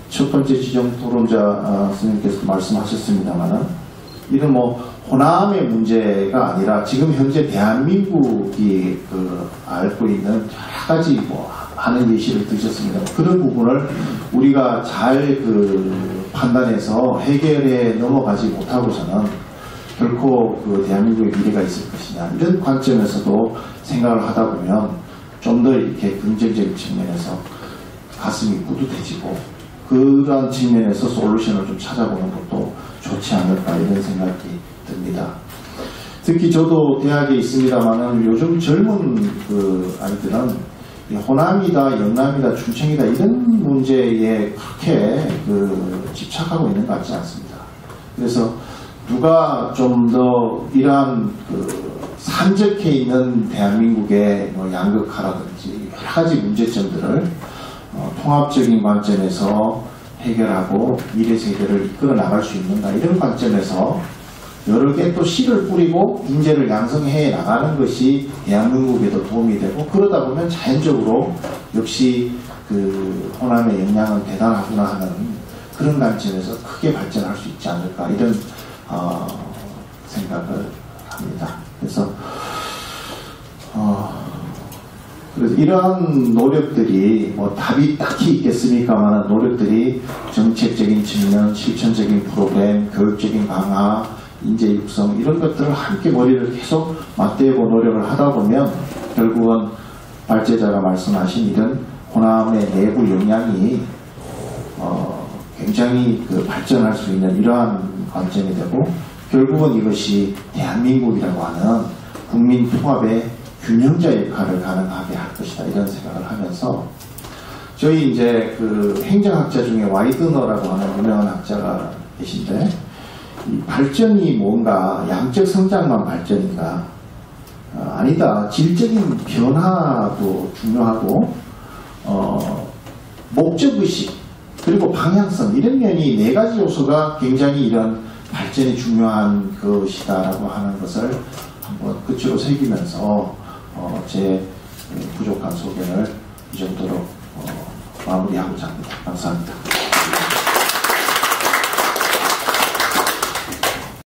첫 번째 지정 토론자 선생님께서 말씀하셨습니다만은 이런 호남의 문제가 아니라 지금 현재 대한민국이 앓고 있는 여러 가지 많은 예시를 드셨습니다. 그런 부분을 우리가 잘 판단해서 해결해 넘어가지 못하고서는 결코 대한민국의 미래가 있을 것이냐 이런 관점에서도 생각을 하다 보면 좀 더 이렇게 긍정적인 측면에서 가슴이 뿌듯해지고 그러한 측면에서 솔루션을 좀 찾아보는 것도 좋지 않을까 이런 생각이 듭니다. 특히 저도 대학에 있습니다만은 요즘 젊은 아이들은 호남이다, 영남이다, 충청이다 이런 문제에 그렇게 집착하고 있는 것 같지 않습니다. 그래서 누가 좀 더 이러한 산적해 있는 대한민국의 양극화라든지 여러 가지 문제점들을 통합적인 관점에서 해결하고 미래 세대를 이끌어 나갈 수 있는가 이런 관점에서 여러 개 또 씨를 뿌리고 인재를 양성해 나가는 것이 대한민국에도 도움이 되고 그러다 보면 자연적으로 역시 호남의 역량은 대단하구나 하는 그런 관점에서 크게 발전할 수 있지 않을까 이런 생각을 합니다. 그래서 이러한 노력들이 답이 딱히 있겠습니까만 노력들이 정책적인 측면, 실천적인 프로그램, 교육적인 강화, 인재 육성 이런 것들을 함께 머리를 계속 맞대고 노력을 하다 보면 결국은 발제자가 말씀하신 이런 호남의 내부 역량이 굉장히 발전할 수 있는 이러한 관점이 되고 결국은 이것이 대한민국이라고 하는 국민 통합의 균형자 역할을 가능하게 할 것이다 이런 생각을 하면서 저희 이제 행정학자 중에 와이드너라고 하는 유명한 학자가 계신데 이 발전이 뭔가 양적 성장만 발전인가 아니다 질적인 변화도 중요하고 목적의식 그리고 방향성 이런 면이 네 가지 요소가 굉장히 이런 발전이 중요한 것이다라고 하는 것을 한번 끝으로 새기면서 제 부족한 소견을 이 정도로 마무리하고자 합니다. 감사합니다.